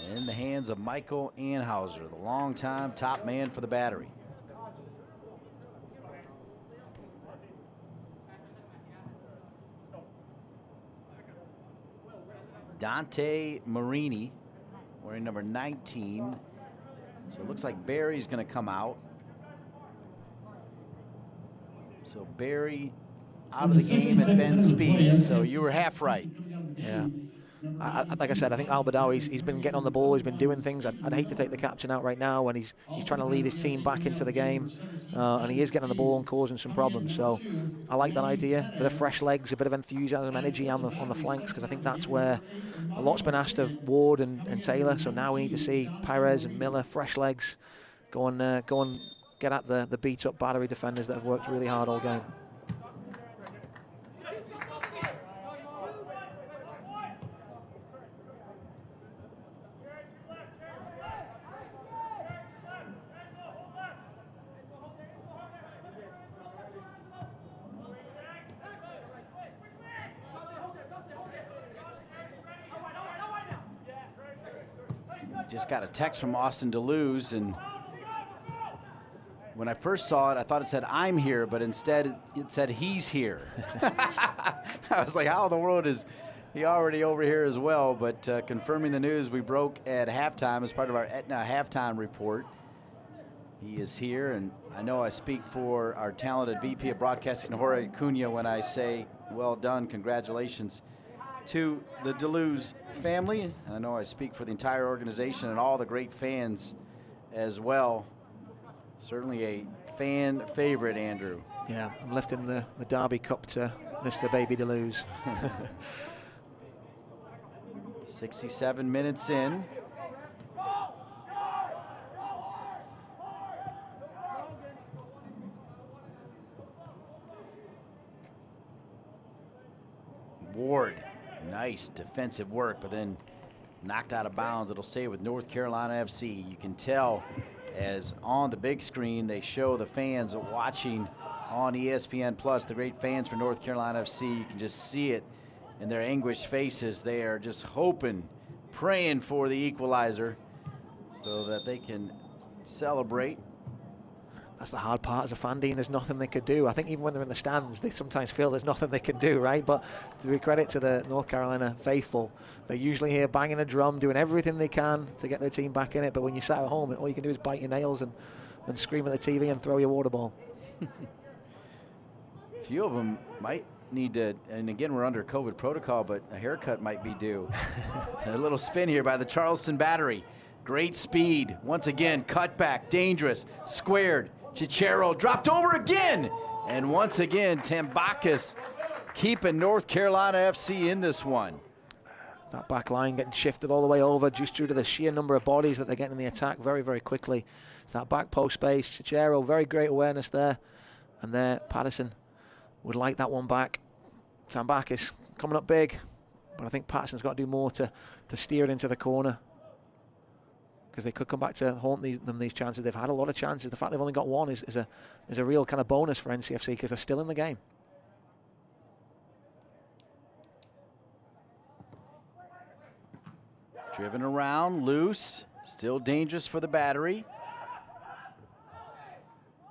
And in the hands of Michael Anhauser, the longtime top man for the Battery. Dante Marini, wearing number 19. So it looks like Barry's going to come out. So Barry out of the game and Ben Spees. So you were half right. Yeah. Like I said, I think Al Badawi, he's been getting on the ball, he's been doing things. I'd hate to take the captain out right now when he's trying to lead his team back into the game, and he is getting on the ball and causing some problems. So I like that idea. A bit of fresh legs, a bit of enthusiasm, energy on the flanks, because I think that's where a lot's been asked of Ward and Taylor. So now we need to see Perez and Miller, fresh legs, go and get at the beat-up Battery defenders that have worked really hard all game. Just got a text from Austin Deleuze, and when I first saw it, I thought it said I'm here, but instead it said he's here. I was like, how in the world is he already over here as well? But confirming the news we broke at halftime as part of our Aetna halftime report. He is here, and I know I speak for our talented VP of Broadcasting, Jorge Cunha, when I say well done, congratulations to the Deleuze family. And I know I speak for the entire organization and all the great fans as well. Certainly a fan favorite, Andrew. Yeah, I'm lifting the Derby Cup to Mr. Baby Deleuze. 67 minutes in. Ward, nice defensive work, but then knocked out of bounds. It'll stay with North Carolina FC. You can tell as on the big screen they show the fans watching on ESPN Plus, the great fans for North Carolina FC. You can just see it in their anguished faces. They are just hoping, praying for the equalizer so that they can celebrate. That's the hard part as a fan, Dean. There's nothing they could do. I think even when they're in the stands, they sometimes feel there's nothing they can do, right? But to be credit to the North Carolina faithful, they're usually here banging a drum, doing everything they can to get their team back in it. But when you sat at home, all you can do is bite your nails and scream at the TV and throw your water ball. A few of them might need to, and again, we're under COVID protocol, but a haircut might be due. A little spin here by the Charleston Battery. Great speed. Once again, cut back, dangerous, squared. Cicero dropped over again. And once again, Tambakis keeping North Carolina FC in this one. That back line getting shifted all the way over just due to the sheer number of bodies that they're getting in the attack very, very quickly. It's that back post space. Cicero, very great awareness there. And there, Patterson would like that one back. Tambakis coming up big. But I think Patterson's got to do more to steer it into the corner, because they could come back to haunt these chances. They've had a lot of chances. The fact they've only got one is a real kind of bonus for NCFC, because they're still in the game. Driven around, loose, still dangerous for the Battery.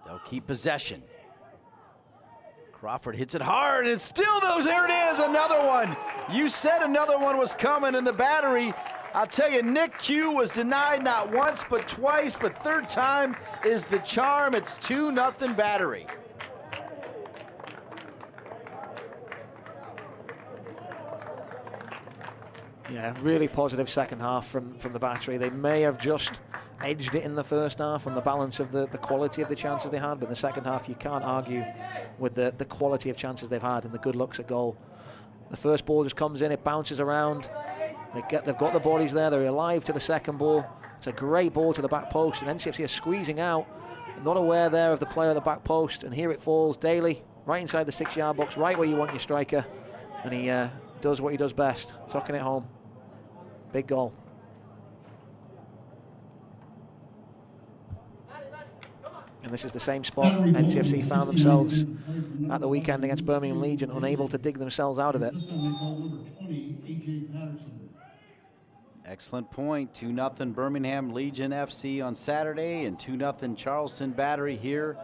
They'll keep possession. Crawford hits it hard, and it's still those. There it is, another one. You said another one was coming in the Battery. I'll tell you, Nick Q was denied not once but twice, but third time is the charm. It's 2-0 Battery. Yeah, really positive second half from the Battery. They may have just edged it in the first half on the balance of the quality of the chances they had, but in the second half you can't argue with the quality of chances they've had and the good looks at goal. The first ball just comes in, it bounces around. They've got the bodies there, they're alive to the second ball. It's a great ball to the back post, and NCFC are squeezing out, not aware there of the player at the back post, and here it falls. Daly, right inside the 6-yard box, right where you want your striker, and he does what he does best, tucking it home. Big goal. And this is the same spot NCFC found themselves at the weekend against Birmingham Legion, unable to dig themselves out of it. Excellent point. 2-0 Birmingham Legion FC on Saturday and 2-0 Charleston Battery here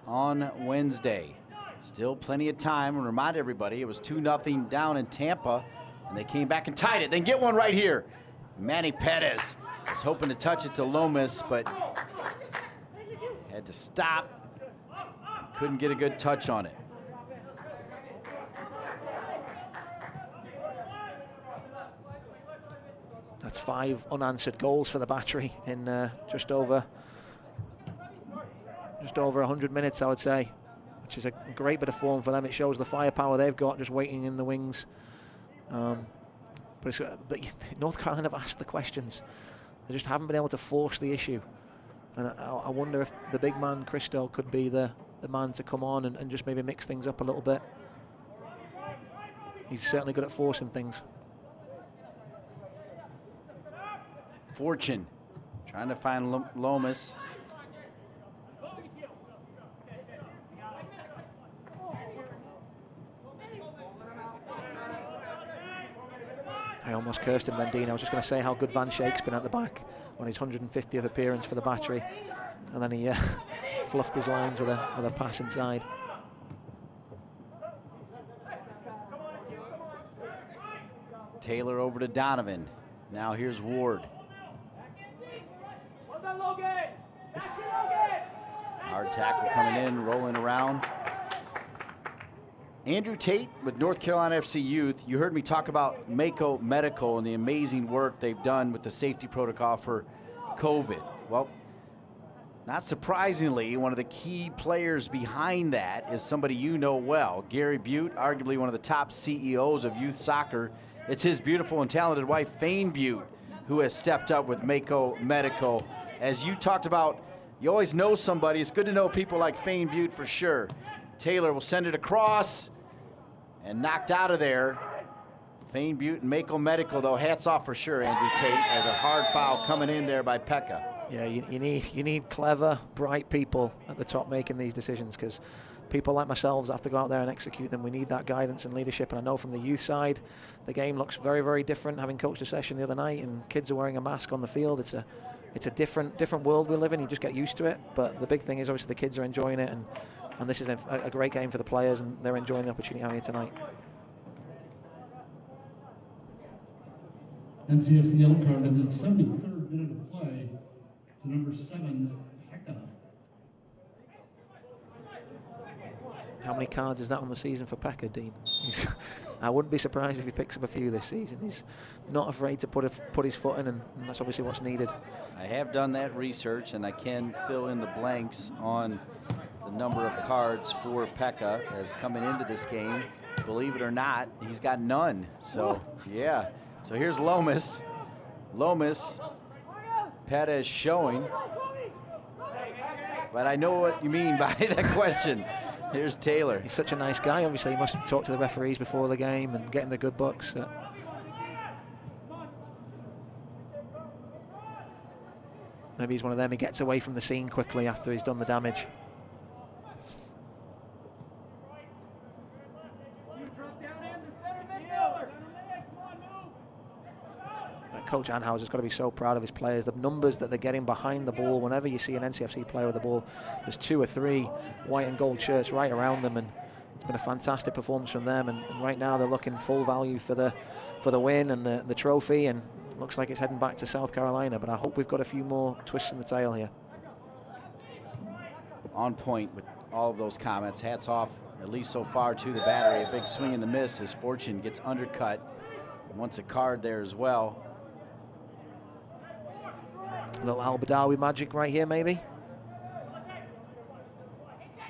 on Wednesday. Still plenty of time. And remind everybody, it was 2-0 down in Tampa, and they came back and tied it. Then get one right here. Manny Perez was hoping to touch it to Lomas, but had to stop. Couldn't get a good touch on it. That's 5 unanswered goals for the Battery in just over 100 minutes, I would say, which is a great bit of form for them. It shows the firepower they've got just waiting in the wings. But North Carolina have asked the questions. They just haven't been able to force the issue. And I wonder if the big man, Christo, could be the man to come on and just maybe mix things up a little bit. He's certainly good at forcing things. Fortune trying to find Lomas. I almost cursed him then, Dean. I was just going to say how good Van Schaik's been at the back on his 150th appearance for the Battery, and then he fluffed his lines with a pass inside. Taylor over to Donovan. Now here's Ward. Hard tackle coming in, rolling around. Andrew Tate with North Carolina FC Youth. You heard me talk about Mako Medical and the amazing work they've done with the safety protocol for COVID. Well, not surprisingly, one of the key players behind that is somebody you know well, Gary Butte, arguably one of the top CEOs of youth soccer. It's his beautiful and talented wife, Fane Butte, who has stepped up with Mako Medical. As you talked about, you always know somebody. It's good to know people like Fane Butte for sure. Taylor will send it across and knocked out of there. Fane Butte and Mako Medical, though, hats off for sure, Andrew Tate, as a hard foul coming in there by Pekka. Yeah, you need clever, bright people at the top making these decisions, because people like myself have to go out there and execute them. We need that guidance and leadership, and I know from the youth side, the game looks very, very different. Having coached a session the other night, and kids are wearing a mask on the field, it's a different world we live in. You just get used to it, but the big thing is obviously the kids are enjoying it, and this is a great game for the players, and they're enjoying the opportunity out here tonight. NCFC yellow card in the 73rd minute of play to number 7, Pekka. How many cards is that on the season for Pekka, Dean? I wouldn't be surprised if he picks up a few this season. He's not afraid to put his foot in, and that's obviously what's needed. I have done that research, and I can fill in the blanks on the number of cards for Pekka as coming into this game. Believe it or not, he's got none. So, yeah. So here's Lomas. Lomas, Perez showing. But I know what you mean by that question. Here's Taylor. He's such a nice guy. Obviously, he must talk to the referees before the game and get in the good books. Maybe he's one of them. He gets away from the scene quickly after he's done the damage. Coach Anhauser's got to be so proud of his players. The numbers that they're getting behind the ball, whenever you see an NCFC player with the ball, there's 2 or 3 white and gold shirts right around them, and it's been a fantastic performance from them. And right now they're looking full value for the win and the trophy, and looks like it's heading back to South Carolina. But I hope we've got a few more twists in the tail here. On point with all of those comments. Hats off, at least so far, to the battery. A big swing and the miss as Fortune gets undercut. Wants a card there as well. A little Al-Badawi magic right here, maybe.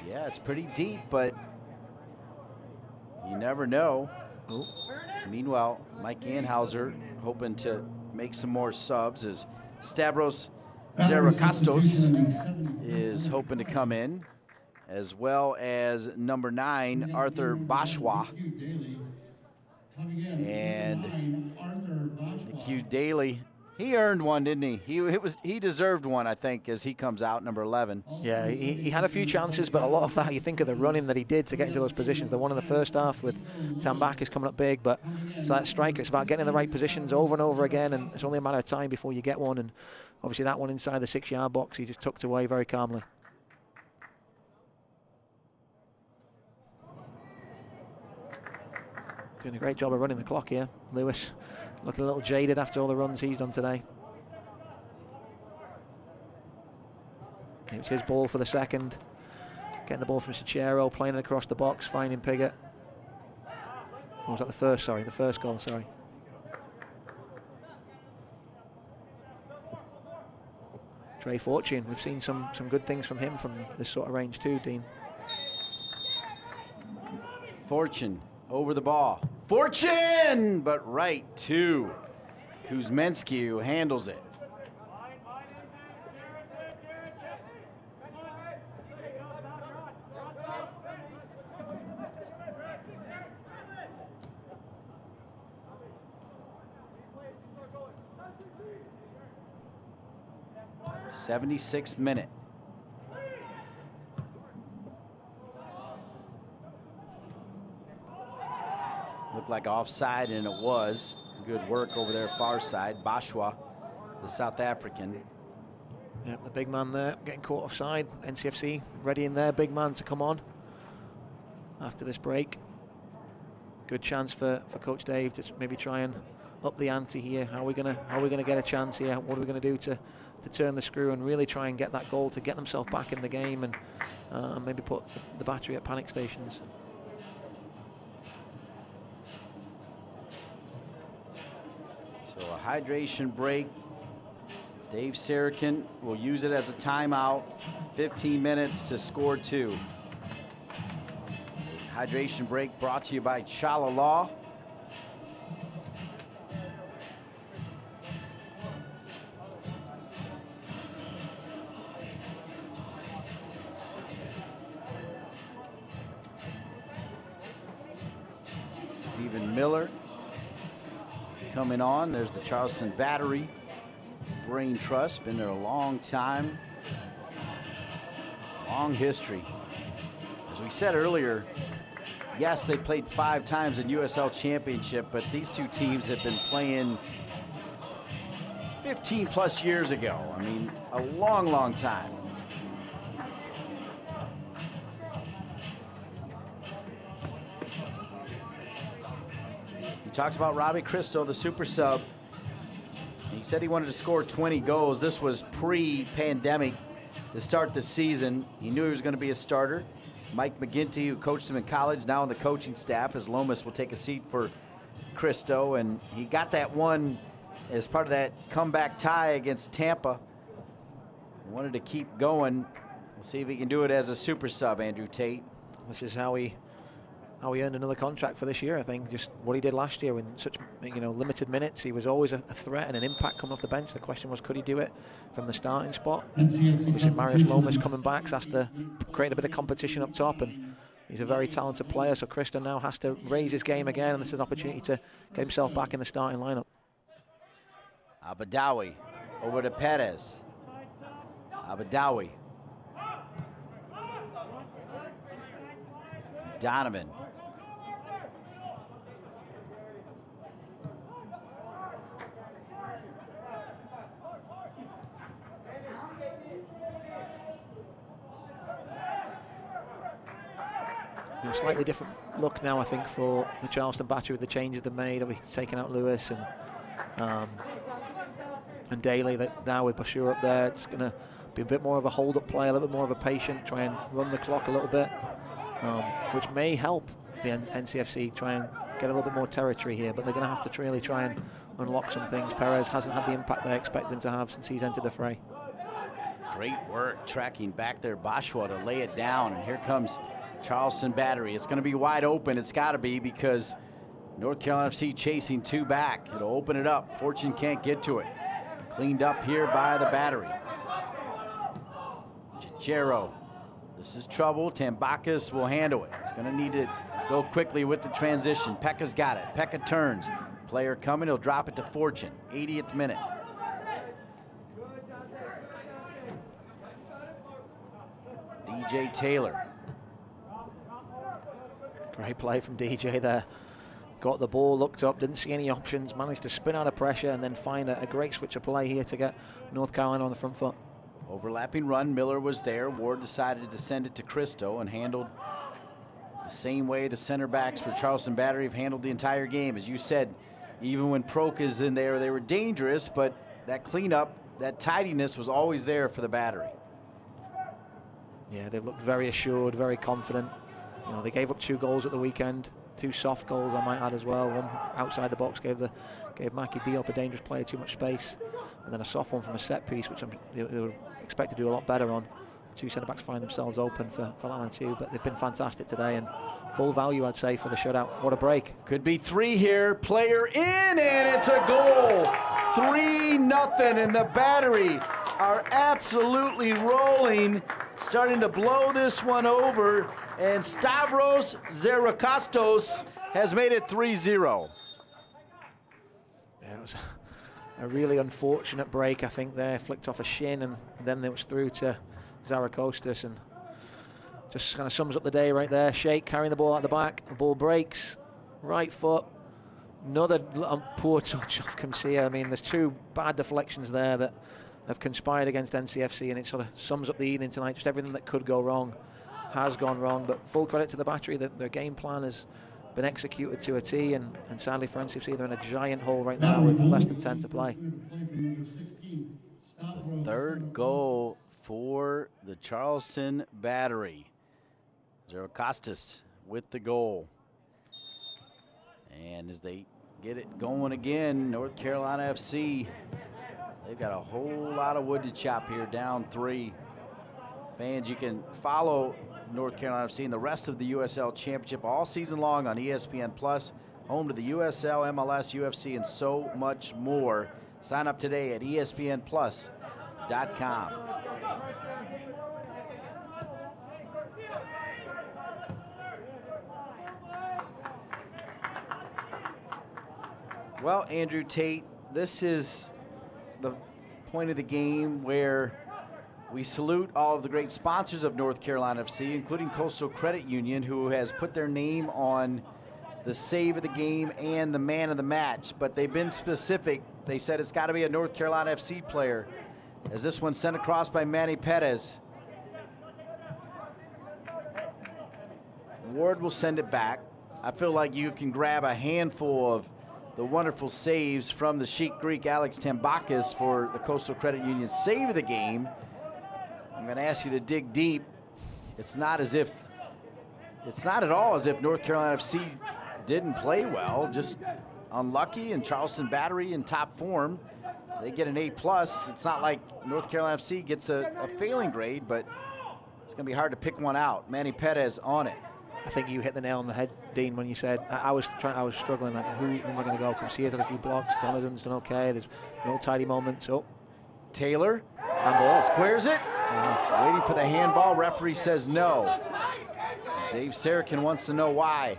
Yeah, it's pretty deep, but you never know. Ooh. Meanwhile, Mike Anhauser hoping to make some more subs as Stavros Zerakastos is hoping to come in, as well as number 9, Arthur Bashwa. And Q Daly, he earned one, didn't he? He deserved one, I think, as he comes out, number 11. Yeah, he had a few chances, but a lot of that, you think of the running that he did to get into those positions. The one in the first half with Tambakis coming up big, but it's that striker. It's about getting in the right positions over and over again, and it's only a matter of time before you get one. And obviously that one inside the 6-yard box, he just tucked away very calmly. Doing a great job of running the clock here, Lewis. Looking a little jaded after all the runs he's done today. It was his ball for the second. Getting the ball from Cicero, playing it across the box, finding Piggott. Or was that the first? Sorry, the first goal, sorry. Trey Fortune, we've seen some good things from him from this sort of range too, Dean. Fortune over the ball. Fortune, but right to Kuzmensky, who handles it. '76th minute. Looked like offside, and it was. Good work over there, far side. Bashwa, the South African. Yeah, the big man there, getting caught offside. NCFC ready in there, big man to come on after this break. Good chance for Coach Dave to maybe try and up the ante here. How are we gonna get a chance here? What are we gonna do to turn the screw and really try and get that goal to get themselves back in the game and maybe put the battery at panic stations? So a hydration break. Dave Sarakin will use it as a timeout. 15 minutes to score 2. Hydration break brought to you by Chala Law. Stephen Miller coming on. There's the Charleston Battery Brain Trust. Been there a long time. Long history. As we said earlier, yes, they played 5 times in USL Championship, but these two teams have been playing 15 plus years ago. I mean, a long, long time. He talks about Robbie Cristo, the super sub. He said he wanted to score 20 goals. This was pre-pandemic to start the season. He knew he was going to be a starter. Mike McGinty, who coached him in college, now on the coaching staff, as Lomas will take a seat for Cristo. And he got that one as part of that comeback tie against Tampa. He wanted to keep going. We'll see if he can do it as a super sub, Andrew Tate. This is how he earned another contract for this year. I think just what he did last year in such limited minutes. He was always a threat and an impact coming off the bench. The question was, could he do it from the starting spot? Obviously, Marius Lomas coming back has to create a bit of competition up top, and he's a very talented player. So Cristo now has to raise his game again, and this is an opportunity to get himself back in the starting lineup. Abadawi over to Perez. Abadawi. Donovan. A slightly different look now, I think, for the Charleston Battery with the changes they've made. Obviously taking out Lewis and Daly. That now with Bashir up there, it's going to be a bit more of a hold-up play, a little bit more of a patient, try and run the clock a little bit, which may help the NCFC try and get a little bit more territory here. But they're going to have to really try and unlock some things. Perez hasn't had the impact they expect him to have since he's entered the fray. Great work tracking back there, Bashua, to lay it down, and here comes Charleston Battery. It's going to be wide open. It's got to be, because North Carolina FC chasing 2 back. It'll open it up. Fortune can't get to it. Cleaned up here by the Battery. Chichero. This is trouble. Tambakis will handle it. He's going to need to go quickly with the transition. Pekka's got it. Pekka turns. Player coming. He'll drop it to Fortune. 80th minute. DJ Taylor. Great play from DJ there. Got the ball, looked up, didn't see any options, managed to spin out of pressure and then find a great switch of play here to get North Carolina on the front foot. Overlapping run, Miller was there. Ward decided to send it to Cristo and handled the same way the center backs for Charleston Battery have handled the entire game. As you said, even when Proke is in there, they were dangerous, but that cleanup, that tidiness was always there for the Battery. Yeah, they looked very assured, very confident. You know, they gave up 2 goals at the weekend, 2 soft goals I might add as well. One outside the box gave Mackie Diop, a dangerous player, too much space, and then a soft one from a set piece, which they were expected to do a lot better on. 2 centre backs find themselves open for Lallan too, but they've been fantastic today and full value, I'd say, for the shutout. What a break! Could be 3 here. Player in, and it's a goal. 3-0, and the Battery are absolutely rolling, starting to blow this one over. And Stavros Zerakostos has made it 3-0. Yeah, it was a really unfortunate break, I think, there. Flicked off a shin, and then it was through to Zerakostos, and just kind of sums up the day right there. Sheikh carrying the ball out the back. The ball breaks. Right foot. Another poor touch off Kamsia. I mean, there's 2 bad deflections there that have conspired against NCFC, and it sort of sums up the evening tonight. Just everything that could go wrong has gone wrong, but full credit to the Battery that their game plan has been executed to a T, and sadly for NCFC, they're in a giant hole right now with less than 10 to play. The 3rd goal for the Charleston Battery. Zerakostas with the goal. And as they get it going again, North Carolina FC, they've got a whole lot of wood to chop here, down 3. Fans, you can follow North Carolina FC and the rest of the USL Championship all season long on ESPN+, home to the USL, MLS, UFC, and so much more. Sign up today at ESPNplus.com. Well, Andrew Tate, this is the point of the game where we salute all of the great sponsors of North Carolina FC, including Coastal Credit Union, who has put their name on the save of the game and the man of the match. But they've been specific. They said it's got to be a North Carolina FC player, as this one sent across by Manny Perez. Ward will send it back. I feel like you can grab a handful of the wonderful saves from the Sheik Greek Alex Tambakis for the Coastal Credit Union save of the game. I'm going to ask you to dig deep. It's not at all as if North Carolina FC didn't play well, just unlucky, and Charleston Battery in top form. They get an A+. It's not like North Carolina FC gets a failing grade, but it's going to be hard to pick one out. Manny Perez on it. I think you hit the nail on the head, Dean, when you said I was struggling. Like, who am I going to go? Comcia's had a few blocks. Donovan's done okay. There's no tidy moments. Oh, Taylor squares it. Waiting for the handball. Referee says no. Dave Sarakin wants to know why.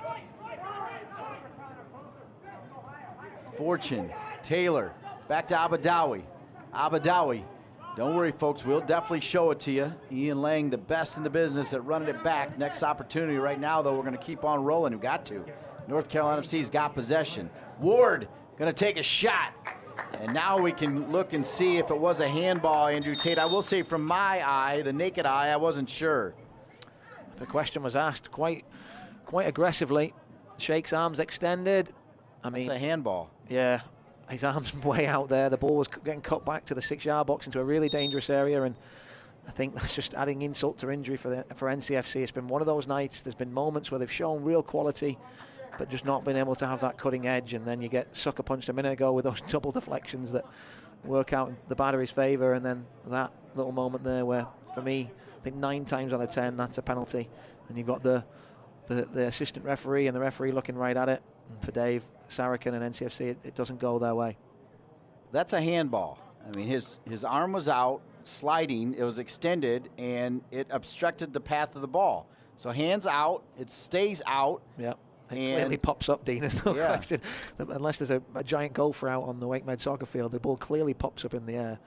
Fortune, Taylor, back to Abadawi. Abadawi. Don't worry, folks, we'll definitely show it to you. Ian Lang, the best in the business at running it back. Next opportunity right now, though, we're going to keep on rolling. We've got to. North Carolina FC's got possession. Ward going to take a shot. And now we can look and see if it was a handball, Andrew Tate. I will say from my eye, the naked eye, I wasn't sure. The question was asked quite aggressively. Shake's arms extended. I mean, it's a handball. Yeah. His arms way out there. The ball was getting cut back to the 6-yard box into a really dangerous area, and I think that's just adding insult to injury for NCFC. It's been one of those nights. There's been moments where they've shown real quality, but just not been able to have that cutting edge, and then you get sucker punched a minute ago with those double deflections that work out in the Battery's favour, and then that little moment there where, for me, I think 9 times out of 10 that's a penalty, and you've got the assistant referee and the referee looking right at it. And for Dave Sarakin and NCFC, it doesn't go their way. That's a handball. I mean, his arm was out, sliding, it was extended, and it obstructed the path of the ball. So hands out, it stays out. Yep. It clearly pops up, Dean, there's no question. Unless there's a giant gopher out on the Wake Med soccer field, the ball clearly pops up in the air.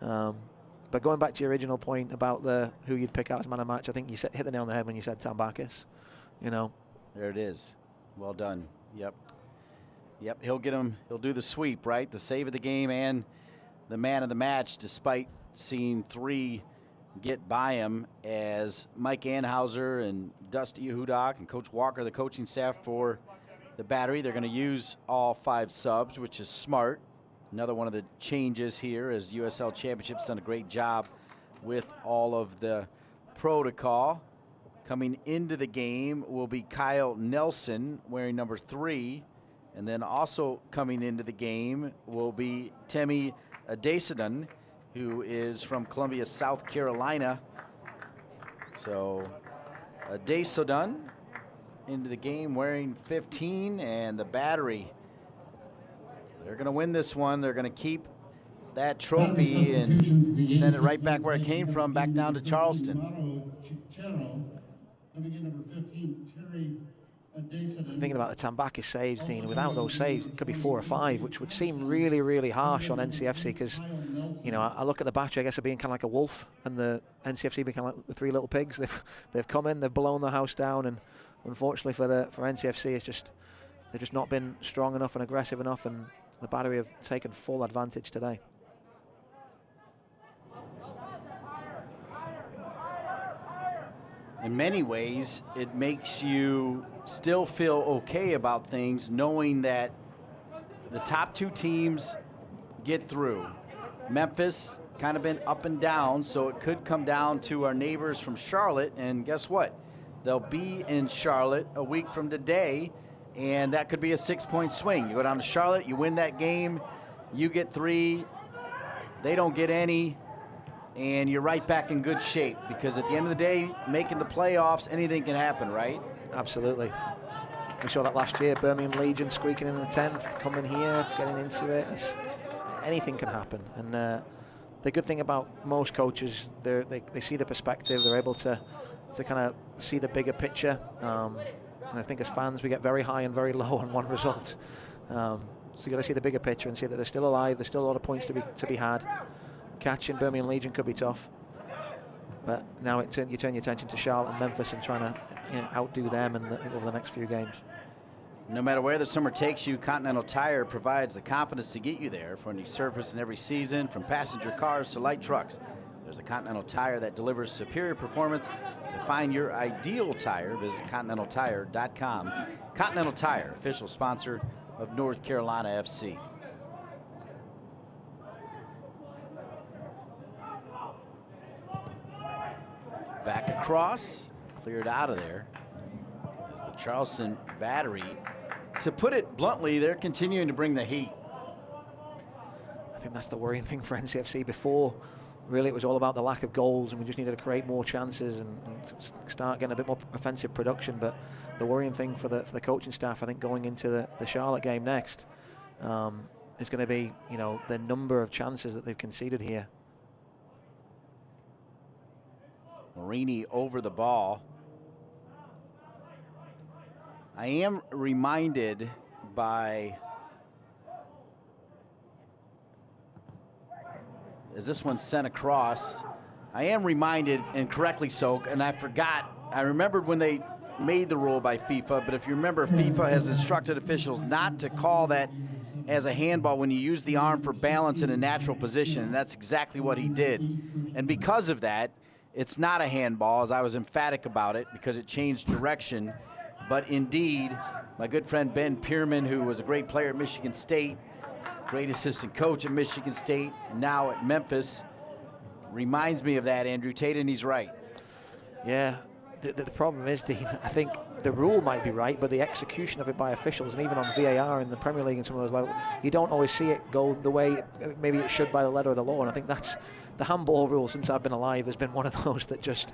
But going back to your original point about who you'd pick out as man of match, I think you hit the nail on the head when you said Tambakis. You know. There it is. Well done. Yep, he'll get him. He'll do the sweep, right? The save of the game and the man of the match, despite seeing 3 get by him, as Mike Anhauser and Dusty Hudak and Coach Walker, the coaching staff for the Battery, they're going to use all 5 subs, which is smart. Another one of the changes here, as USL Championship's done a great job with all of the protocol. Coming into the game will be Kyle Nelson, wearing number 3. And then also coming into the game will be Temi Adesadan, who is from Columbia, South Carolina. So Adesadan into the game wearing 15, and the Battery, they're going to win this one. They're going to keep that trophy and send it right back where it came from, back down to Charleston. I'm thinking about the Tambakis saves, Dean. Without those saves, it could be 4 or 5, which would seem really, really harsh on NCFC, because, you know, I look at the Battery, I guess, of being kind of like a wolf, and the NCFC being kind of like the 3 little pigs. They've come in, they've blown the house down, and unfortunately for NCFC, they've just not been strong enough and aggressive enough, and the Battery have taken full advantage today. In many ways, it makes you still feel okay about things, knowing that the top 2 teams get through. Memphis kind of been up and down, so it could come down to our neighbors from Charlotte, and guess what? They'll be in Charlotte a week from today, and that could be a 6-point swing. You go down to Charlotte, you win that game, you get 3, they don't get any, and you're right back in good shape, because at the end of the day, making the playoffs, anything can happen, right? Absolutely. We saw that last year, Birmingham Legion squeaking in the 10th, coming here, getting into it. Anything can happen. And the good thing about most coaches, they see the perspective, they're able to kind of see the bigger picture. And I think as fans, we get very high and very low on one result. So you got to see the bigger picture and see that they're still alive. There's still a lot of points to be had. Catching Birmingham Legion could be tough, but now you turn your attention to Charlotte and Memphis and trying to outdo them over the next few games. No matter where the summer takes you, Continental Tire provides the confidence to get you there for any surface in every season, from passenger cars to light trucks. There's a Continental Tire that delivers superior performance. To find your ideal tire, visit ContinentalTire.com. Continental Tire, official sponsor of North Carolina FC. Back across, cleared out of there. As the Charleston Battery, to put it bluntly, they're continuing to bring the heat. I think that's the worrying thing for NCFC. Before, really, it was all about the lack of goals, and we just needed to create more chances and start getting a bit more offensive production. But the worrying thing for the coaching staff, I think, going into the Charlotte game next, is going to be, the number of chances that they've conceded here. Marini over the ball. I am reminded by, as this one's sent across, I am reminded, and correctly so, and I forgot, I remembered when they made the rule by FIFA, but if you remember, FIFA has instructed officials not to call that as a handball when you use the arm for balance in a natural position, and that's exactly what he did. And because of that, it's not a handball, as I was emphatic about it, because it changed direction. But indeed, my good friend Ben Pierman, who was a great player at Michigan State, great assistant coach at Michigan State, and now at Memphis, reminds me of that, Andrew Tate, and he's right. Yeah, the problem is, Dean, I think the rule might be right, but the execution of it by officials, and even on VAR in the Premier League and some of those levels, you don't always see it go the way maybe it should by the letter of the law. And I think that's the handball rule since I've been alive has been one of those that just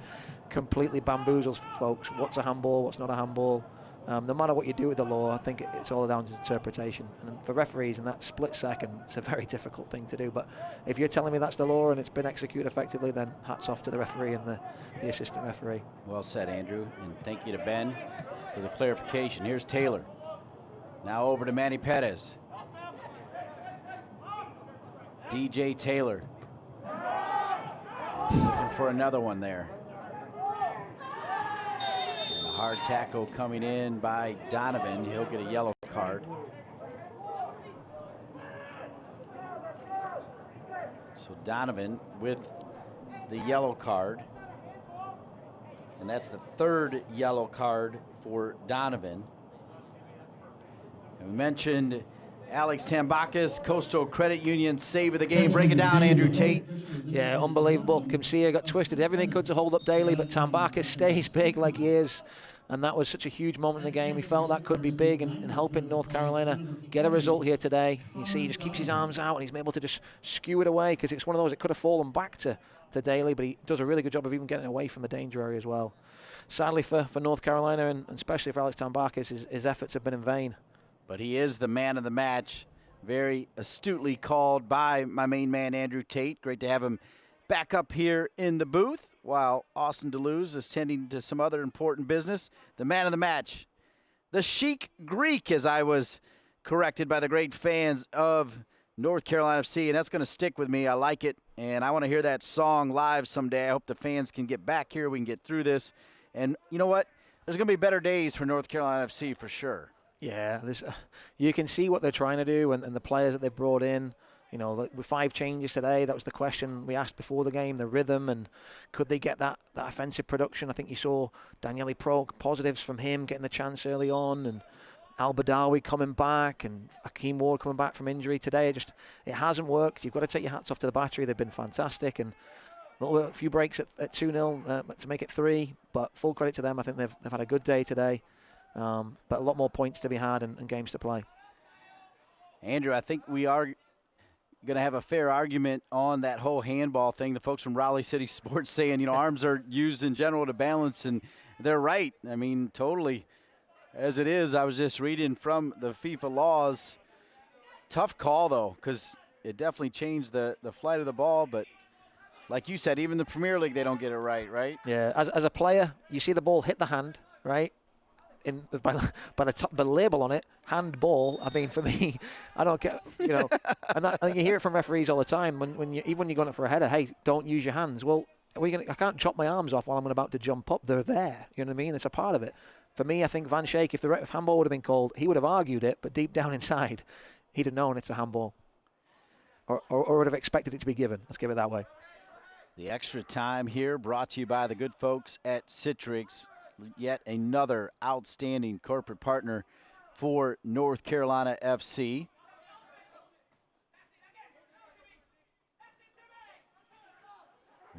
completely bamboozles folks. What's a handball? What's not a handball? No matter what you do with the law, I think it's all down to interpretation. And for referees in that split second, it's a very difficult thing to do. But if you're telling me that's the law and it's been executed effectively, then hats off to the referee and the assistant referee. Well said, Andrew. And thank you to Ben for the clarification. Here's Taylor. Now over to Manny Perez. DJ Taylor. Looking for another one there. And a hard tackle coming in by Donovan. He'll get a yellow card. So Donovan with the yellow card. And that's the third yellow card for Donovan. And we mentioned Alex Tambakis, Coastal Credit Union, save of the game. Break it down, Andrew Tate. Yeah, unbelievable. Kimsia got twisted. Everything could to hold up Daly, but Tambakis stays big like he is. And that was such a huge moment in the game. He felt that could be big in helping North Carolina get a result here today. You see, he just keeps his arms out and he's able to just skew it away, because it's one of those, it could have fallen back to Daly, but he does a really good job of even getting away from the danger area as well. Sadly for North Carolina, and especially for Alex Tambakis, his efforts have been in vain. But he is the man of the match. Very astutely called by my main man, Andrew Tate. Great to have him back up here in the booth while Austin DeLuz is tending to some other important business. The man of the match, the Chic Greek, as I was corrected by the great fans of North Carolina FC, and that's going to stick with me. I like it, and I want to hear that song live someday. I hope the fans can get back here. We can get through this. And you know what? There's going to be better days for North Carolina FC for sure. Yeah, you can see what they're trying to do and the players that they've brought in. With 5 changes today, that was the question we asked before the game, the rhythm, and could they get that offensive production? I think you saw Daniele Pro, positives from him, getting the chance early on, and Al-Badawi coming back, and Akeem Ward coming back from injury today. It hasn't worked. You've got to take your hats off to the Battery. They've been fantastic, and a few breaks at 2-0 to make it 3, but full credit to them. I think they've had a good day today. But a lot more points to be had and games to play. Andrew, I think we are going to have a fair argument on that whole handball thing. The folks from Raleigh City Sports saying, arms are used in general to balance, and they're right. I mean, totally. As it is, I was just reading from the FIFA laws. Tough call, though, because it definitely changed the flight of the ball. But like you said, even the Premier League, they don't get it right? Yeah, as a player, you see the ball hit the hand, right? by the label on it, handball. I mean, for me, I don't get, and you hear it from referees all the time even when you're going for a header, hey, don't use your hands. Well, I can't chop my arms off while I'm about to jump up. They're there. You know what I mean? It's a part of it. For me, I think Van Schaik, if handball would have been called, he would have argued it, but deep down inside, he'd have known it's a handball. Or would have expected it to be given. Let's give it that way. The extra time here brought to you by the good folks at Citrix, yet another outstanding corporate partner for North Carolina FC.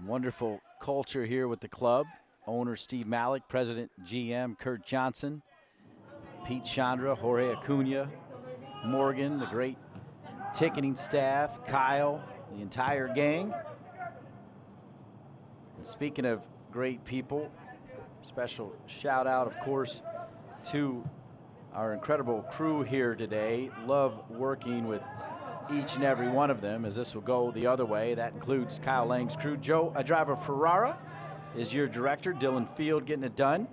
Wonderful culture here with the club. Owner Steve Malik, President GM Kurt Johnson, Pete Chandra, Jorge Acuna, Morgan, the great ticketing staff, Kyle, the entire gang. And speaking of great people, special shout out, of course, to our incredible crew here today. Love working with each and every one of them, as this will go the other way. That includes Kyle Lang's crew. Joe Driver Ferrara is your director. Dylan Field getting it done.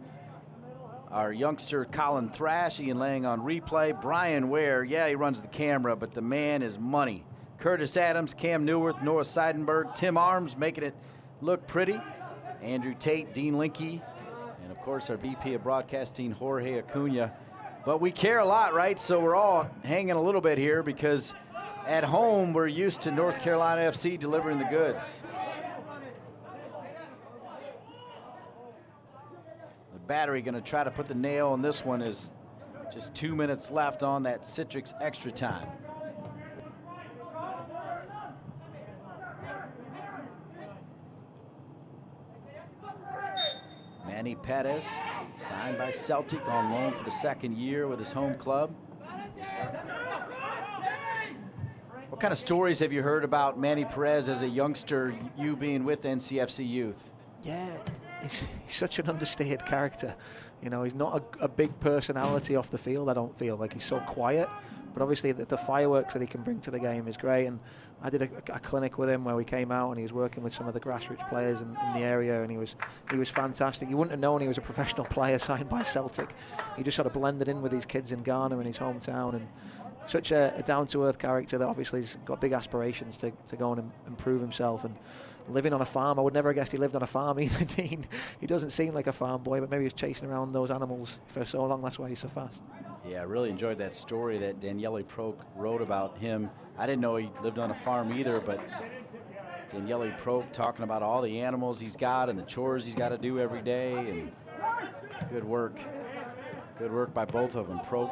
Our youngster Colin Thrash, Ian Lang on replay. Brian Ware, yeah, he runs the camera, but the man is money. Curtis Adams, Cam Newworth, Noah Seidenberg, Tim Arms making it look pretty. Andrew Tate, Dean Linke, and of course our VP of Broadcasting, Jorge Acuna. But we care a lot, right? So we're all hanging a little bit here because at home we're used to North Carolina FC delivering the goods. Battery going to try to put the nail on this one as just 2 minutes left on that Citrix extra time. Manny Perez, signed by Celtic on loan for the second year with his home club. What kind of stories have you heard about Manny Perez as a youngster, you being with NCFC Youth? Yeah. He's such an understated character. He's not a big personality off the field, I don't feel. Like, he's so quiet. But obviously the fireworks that he can bring to the game is great. And I did a clinic with him where we came out and he was working with some of the grassroots players in the area, and he was fantastic. You wouldn't have known he was a professional player signed by Celtic. He just sort of blended in with these kids in Ghana in his hometown, and such a down-to-earth character that obviously has got big aspirations to go and improve himself. And living on a farm, I would never have guessed he lived on a farm either, Dean. He doesn't seem like a farm boy, but maybe he's chasing around those animals for so long. That's why he's so fast. Yeah, I really enjoyed that story that Daniele Proch wrote about him. I didn't know he lived on a farm either, but Daniele Proch talking about all the animals he's got and the chores he's got to do every day. And good work by both of them. Proch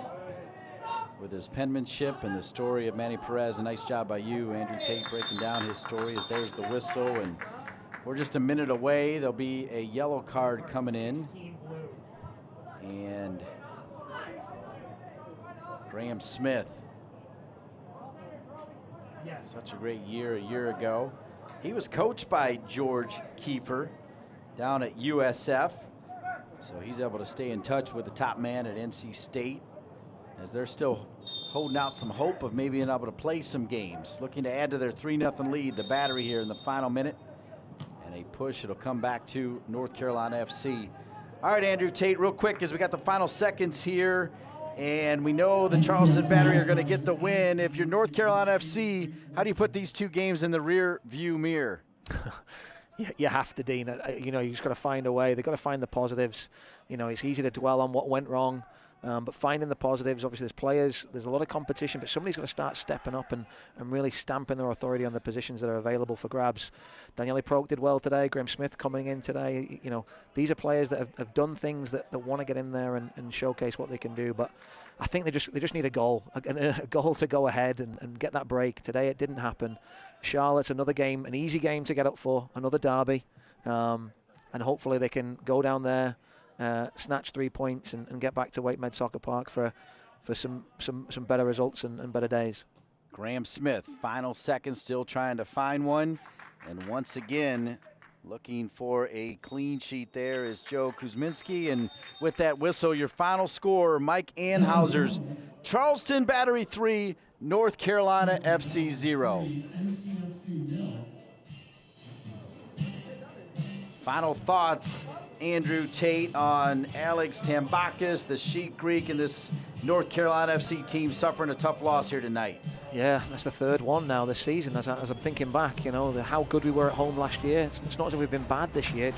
with his penmanship and the story of Manny Perez. A nice job by you, Andrew Tate, breaking down his story as there's the whistle. And we're just a minute away. There'll be a yellow card coming in. And Graham Smith, such a great year a year ago. He was coached by George Kiefer down at USF. So he's able to stay in touch with the top man at NC State, as they're still holding out some hope of maybe being able to play some games. Looking to add to their 3-0 lead, the Battery here in the final minute. And a push, it'll come back to North Carolina FC. All right, Andrew Tate, real quick, as we got the final seconds here, and we know the Charleston Battery are going to get the win. If you're North Carolina FC, how do you put these two games in the rear view mirror? You have to, Dean. You just got to find a way. They've got to find the positives. It's easy to dwell on what went wrong. But finding the positives, obviously there's players, there's a lot of competition, but somebody's going to start stepping up and really stamping their authority on the positions that are available for grabs. Daniele Proch did well today, Graham Smith coming in today. These are players that have done things that want to get in there and showcase what they can do. But I think they just need a goal to go ahead and get that break. Today it didn't happen. Charlotte's another game, an easy game to get up for, another derby. And hopefully they can go down there, snatch 3 points and get back to Wake Med Soccer Park for some better results and better days. Graham Smith, final seconds, still trying to find one. And once again, looking for a clean sheet there is Joe Kuzminski. And with that whistle, your final score, Mike Anhauser's Charleston Battery 3, North Carolina FC 0. Final thoughts Andrew Tate on Alex Tambakis, the Sheet Greek, and this North Carolina FC team suffering a tough loss here tonight. Yeah, that's the third one now this season. As I'm thinking back, you know, how good we were at home last year. It's not as if we've been bad this year.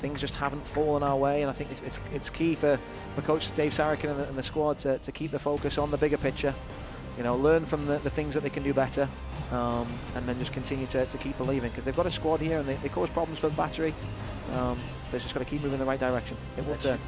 Things just haven't fallen our way, and I think it's key for Coach Dave Sarachan and the squad to keep the focus on the bigger picture. You know, learn from the things that they can do better, and then just continue to keep believing, because they've got a squad here and they cause problems for the Battery. They've just got to keep moving in the right direction. It will turn.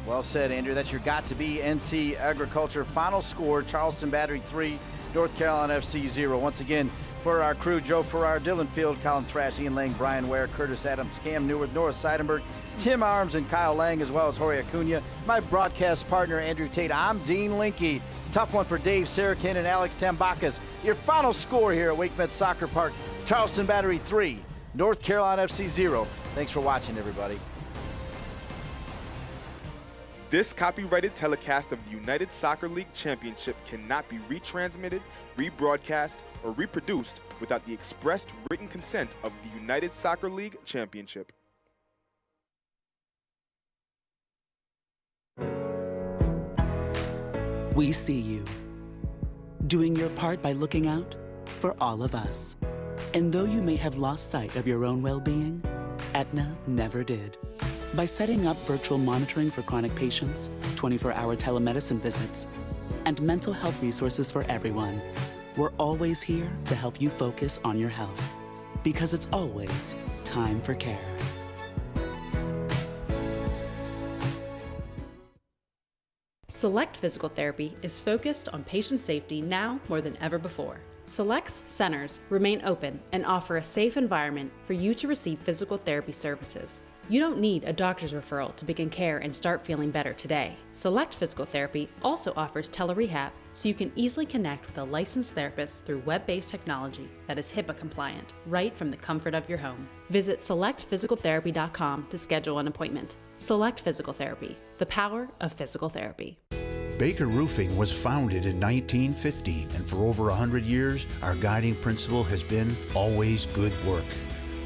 Well said, Andrew. That's your got to be NC Agriculture final score: Charleston Battery 3, North Carolina FC 0. Once again, for our crew, Joe Farrar, Dylan Field, Colin Thrash, Ian Lang, Brian Ware, Curtis Adams, Cam Newworth, Norris Seidenberg, Tim Arms, and Kyle Lang, as well as Jorge Acuna. My broadcast partner, Andrew Tate. I'm Dean Linke. Tough one for Dave Sarachan and Alex Tambakis. Your final score here at WakeMed Soccer Park: Charleston Battery 3, North Carolina FC 0. Thanks for watching, everybody. This copyrighted telecast of the United Soccer League Championship cannot be retransmitted, rebroadcast, or reproduced without the expressed written consent of the United Soccer League Championship. We see you, doing your part by looking out for all of us. And though you may have lost sight of your own well-being, Aetna never did. By setting up virtual monitoring for chronic patients, 24-hour telemedicine visits, and mental health resources for everyone, we're always here to help you focus on your health. Because it's always time for care. Select Physical Therapy is focused on patient safety now more than ever before. Select's centers remain open and offer a safe environment for you to receive physical therapy services. You don't need a doctor's referral to begin care and start feeling better today. Select Physical Therapy also offers telerehab, so you can easily connect with a licensed therapist through web-based technology that is HIPAA compliant, right from the comfort of your home. Visit selectphysicaltherapy.com to schedule an appointment. Select Physical Therapy, the power of physical therapy. Baker Roofing was founded in 1950, and for over 100 years, our guiding principle has been always good work.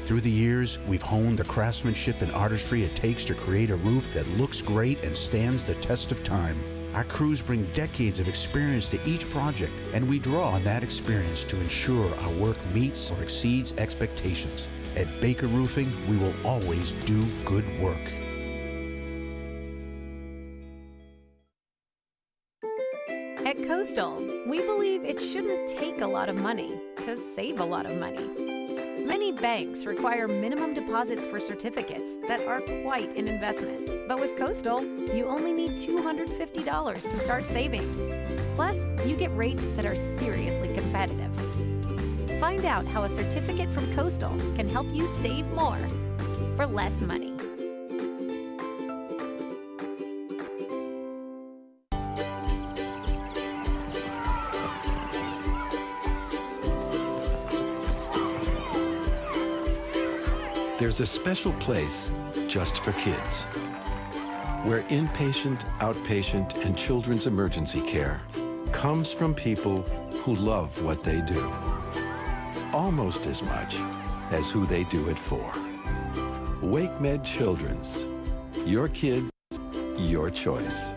Through the years, we've honed the craftsmanship and artistry it takes to create a roof that looks great and stands the test of time. Our crews bring decades of experience to each project, and we draw on that experience to ensure our work meets or exceeds expectations. At Baker Roofing, we will always do good work. At Coastal, we believe it shouldn't take a lot of money to save a lot of money. Many banks require minimum deposits for certificates that are quite an investment. But with Coastal, you only need $250 to start saving. Plus, you get rates that are seriously competitive. Find out how a certificate from Coastal can help you save more for less money. There's a special place just for kids, where inpatient, outpatient, and children's emergency care comes from people who love what they do, almost as much as who they do it for. WakeMed Children's. Your kids, your choice.